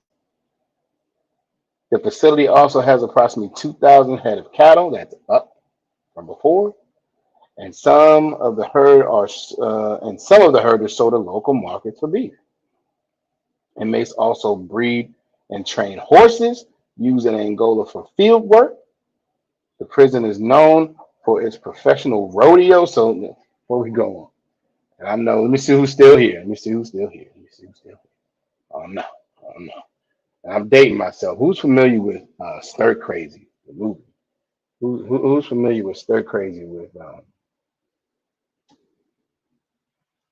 The facility also has approximately 2,000 head of cattle. That's up from before, and some of the herd are sold at local markets for beef. Inmates also breed and train horses used in Angola for field work. The prison is known for its professional rodeo. So where we going? And I know. Let me see who's still here. Let me see who's still here. Let me see who's still here. Oh no. Oh no. And I'm dating myself. Who's familiar with Stir Crazy, the movie? Who's familiar with Stir Crazy with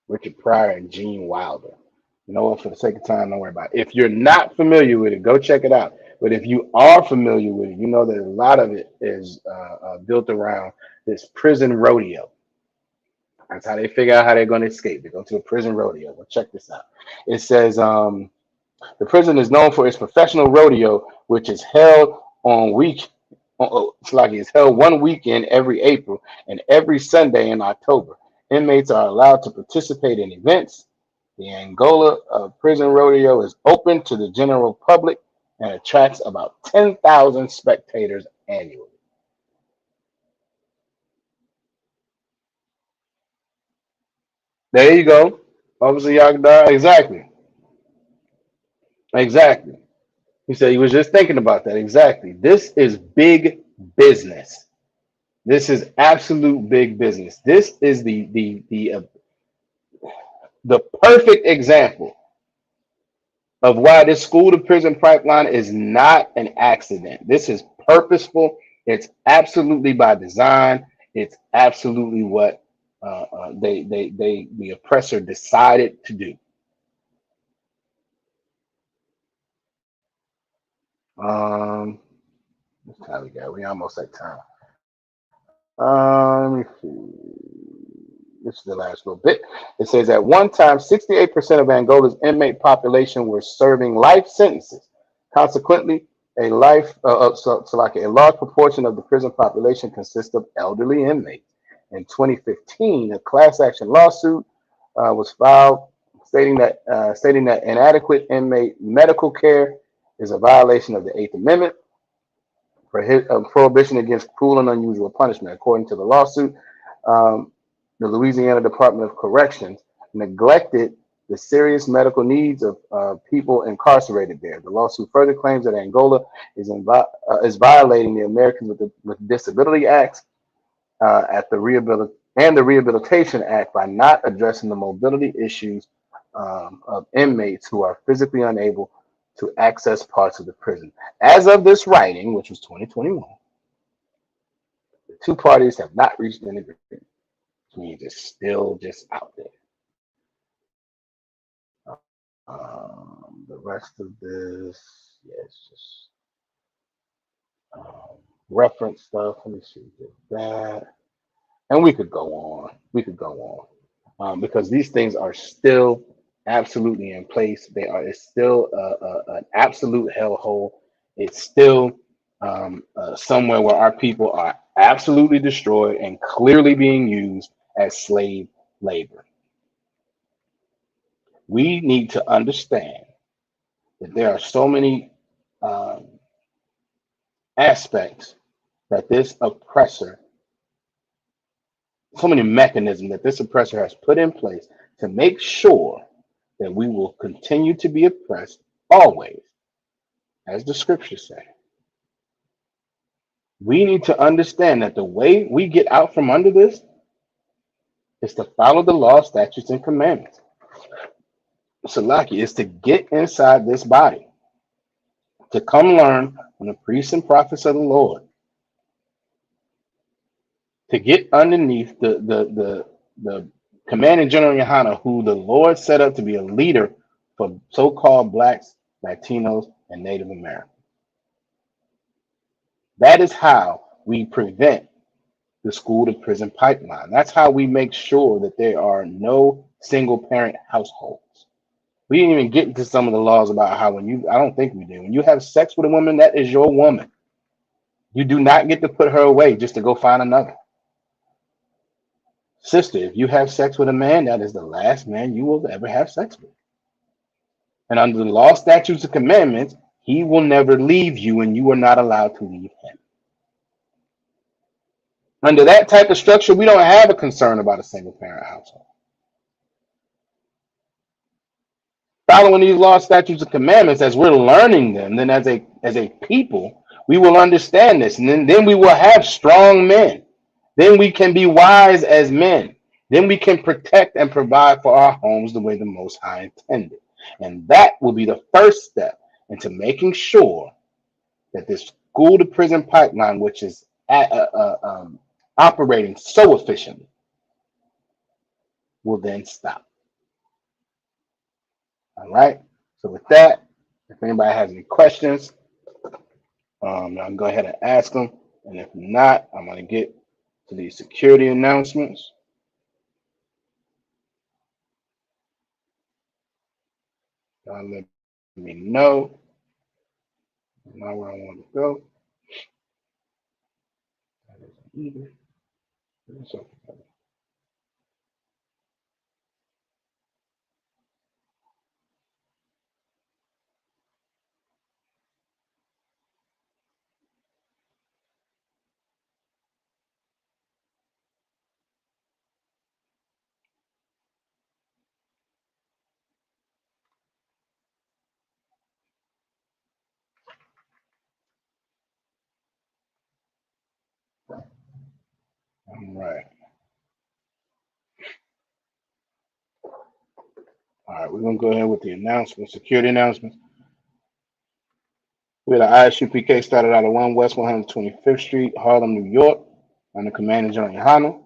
Richard Pryor and Gene Wilder? You know what? For the sake of time, don't worry about it. If you're not familiar with it, go check it out. But if you are familiar with it, you know that a lot of it is built around this prison rodeo. That's how they figure out how they're going to escape. They go to a prison rodeo. Well, check this out. It says the prison is known for its professional rodeo, which is held on week. It's like it's held one weekend every April and every Sunday in October. Inmates are allowed to participate in events. The Angola prison rodeo is open to the general public and attracts about 10,000 spectators annually. There you go. Officer Yagdar. Exactly. Exactly. He said he was just thinking about that. Exactly. This is big business. This is absolute big business. This is the perfect example of why this school to prison pipeline is not an accident. This is purposeful. It's absolutely by design. It's absolutely what the oppressor decided to do. Um, what time we got? We almost at time. Let me see. This is the last little bit. It says at one time, 68% of Angola's inmate population were serving life sentences. Consequently, a large proportion of the prison population consists of elderly inmates. In 2015, a class action lawsuit was filed stating that inadequate inmate medical care is a violation of the Eighth Amendment prohibition against cruel and unusual punishment. According to the lawsuit, um, the Louisiana Department of Corrections neglected the serious medical needs of people incarcerated there. The lawsuit further claims that Angola is violating the Americans with Disability Acts at the Rehabilitation Act by not addressing the mobility issues of inmates who are physically unable to access parts of the prison. As of this writing, which was 2021, the two parties have not reached an agreement, which means it's still just out there. The rest of this, yeah, it's just reference stuff. Let me see, did that, and we could go on. We could go on because these things are still absolutely in place. They are. It's still an absolute hellhole. It's still somewhere where our people are absolutely destroyed and clearly being used as slave labor. We need to understand that there are so many um, aspects that this oppressor, so many mechanisms that this oppressor has put in place to make sure that we will continue to be oppressed always, as the scriptures say. We need to understand that the way we get out from under this is to follow the law, statutes, and commandments. Salaki is to get inside this body, to come learn from the priests and prophets of the Lord, to get underneath the commanding general Yohana, who the Lord set up to be a leader for so-called blacks, Latinos, and Native Americans. That is how we prevent the school to prison pipeline. That's how we make sure that there are no single parent households. We didn't even get into some of the laws about how I don't think we do. When you have sex with a woman, that is your woman. You do not get to put her away just to go find another. Sister, if you have sex with a man, that is the last man you will ever have sex with. And under the law, statutes, and commandments, he will never leave you and you are not allowed to leave him. Under that type of structure, we don't have a concern about a single parent household. Following these laws, statutes, and commandments as we're learning them, then as a people, we will understand this. And then we will have strong men. Then we can be wise as men. Then we can protect and provide for our homes the way the Most High intended. And that will be the first step into making sure that this school to prison pipeline, which is operating so efficiently, will then stop. All right. So with that, if anybody has any questions, I'll go ahead and ask them. And if not, I'm going to get to the security announcements. Let me know. Not where I want to go. That isn't either. So, all right. All right, we're going to go ahead with the announcements, security announcements. We had an ISUPK started out at 1 West 125th Street, Harlem, New York, under Commander John Yohana.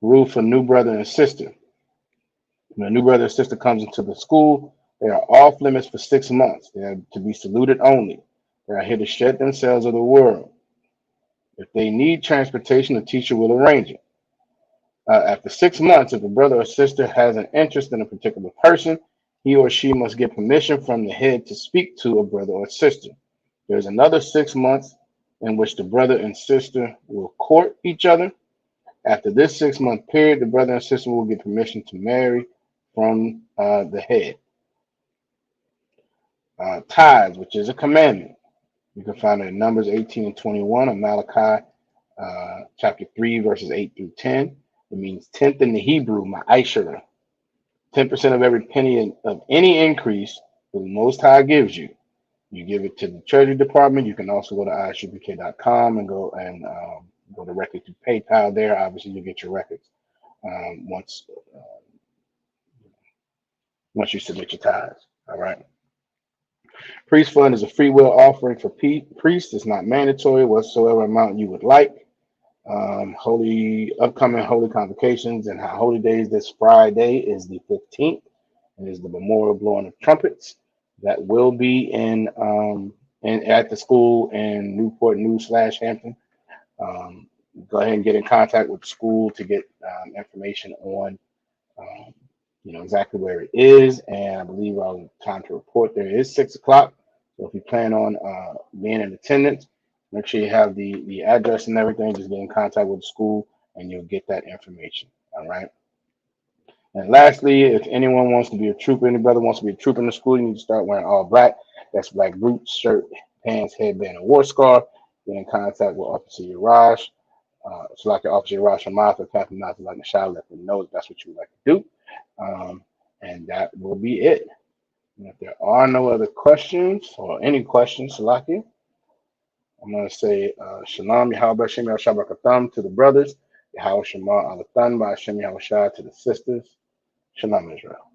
Rule for new brother and sister. When a new brother or sister comes into the school, they are off limits for 6 months. They are to be saluted only. They are here to shed themselves of the world. If they need transportation, the teacher will arrange it. After 6 months, if a brother or sister has an interest in a particular person, he or she must get permission from the head to speak to a brother or sister. There's another 6 months in which the brother and sister will court each other. After this 6 month period, the brother and sister will get permission to marry from the head. Tithes, which is a commandment. You can find it in Numbers 18 and 21 and Malachi chapter 3, verses 8 through 10. It means tenth in the Hebrew, ma'ashara. 10% of every penny of any increase the Most High gives you. You give it to the Treasury Department. You can also go to ISUPK.com and go directly to PayPal there. Obviously, you'll get your records once you submit your tithes. All right. Priest Fund is a free will offering for priests. It's not mandatory whatsoever amount you would like. Upcoming holy convocations and holy days this Friday is the 15th, It is the memorial blowing of trumpets that will be in at the school in Newport News / Hampton. Um, Go ahead and get in contact with the school to get information on um, exactly where it is. And I believe our time to report there is 6 o'clock. So if you plan on being in attendance, make sure you have the address and everything. Just get in contact with the school and you'll get that information. All right. And lastly, if anyone wants to be a trooper, any brother wants to be a trooper in the school, you need to start wearing all black. That's black boots, shirt, pants, headband, and war scarf. Get in contact with Officer Yaraj. So like the Officer Yaraj Shamath or Captain Nathan like Nashad, let them know if that's what you would like to do. Um, and that will be it. And if there are no other questions or any questions, Salaki, I'm going to say Shalom, Yahweh Shem Yahweh to the brothers, Yahweh Shema Alathan by Shem Yahweh Shah to the sisters. Shalom, Israel.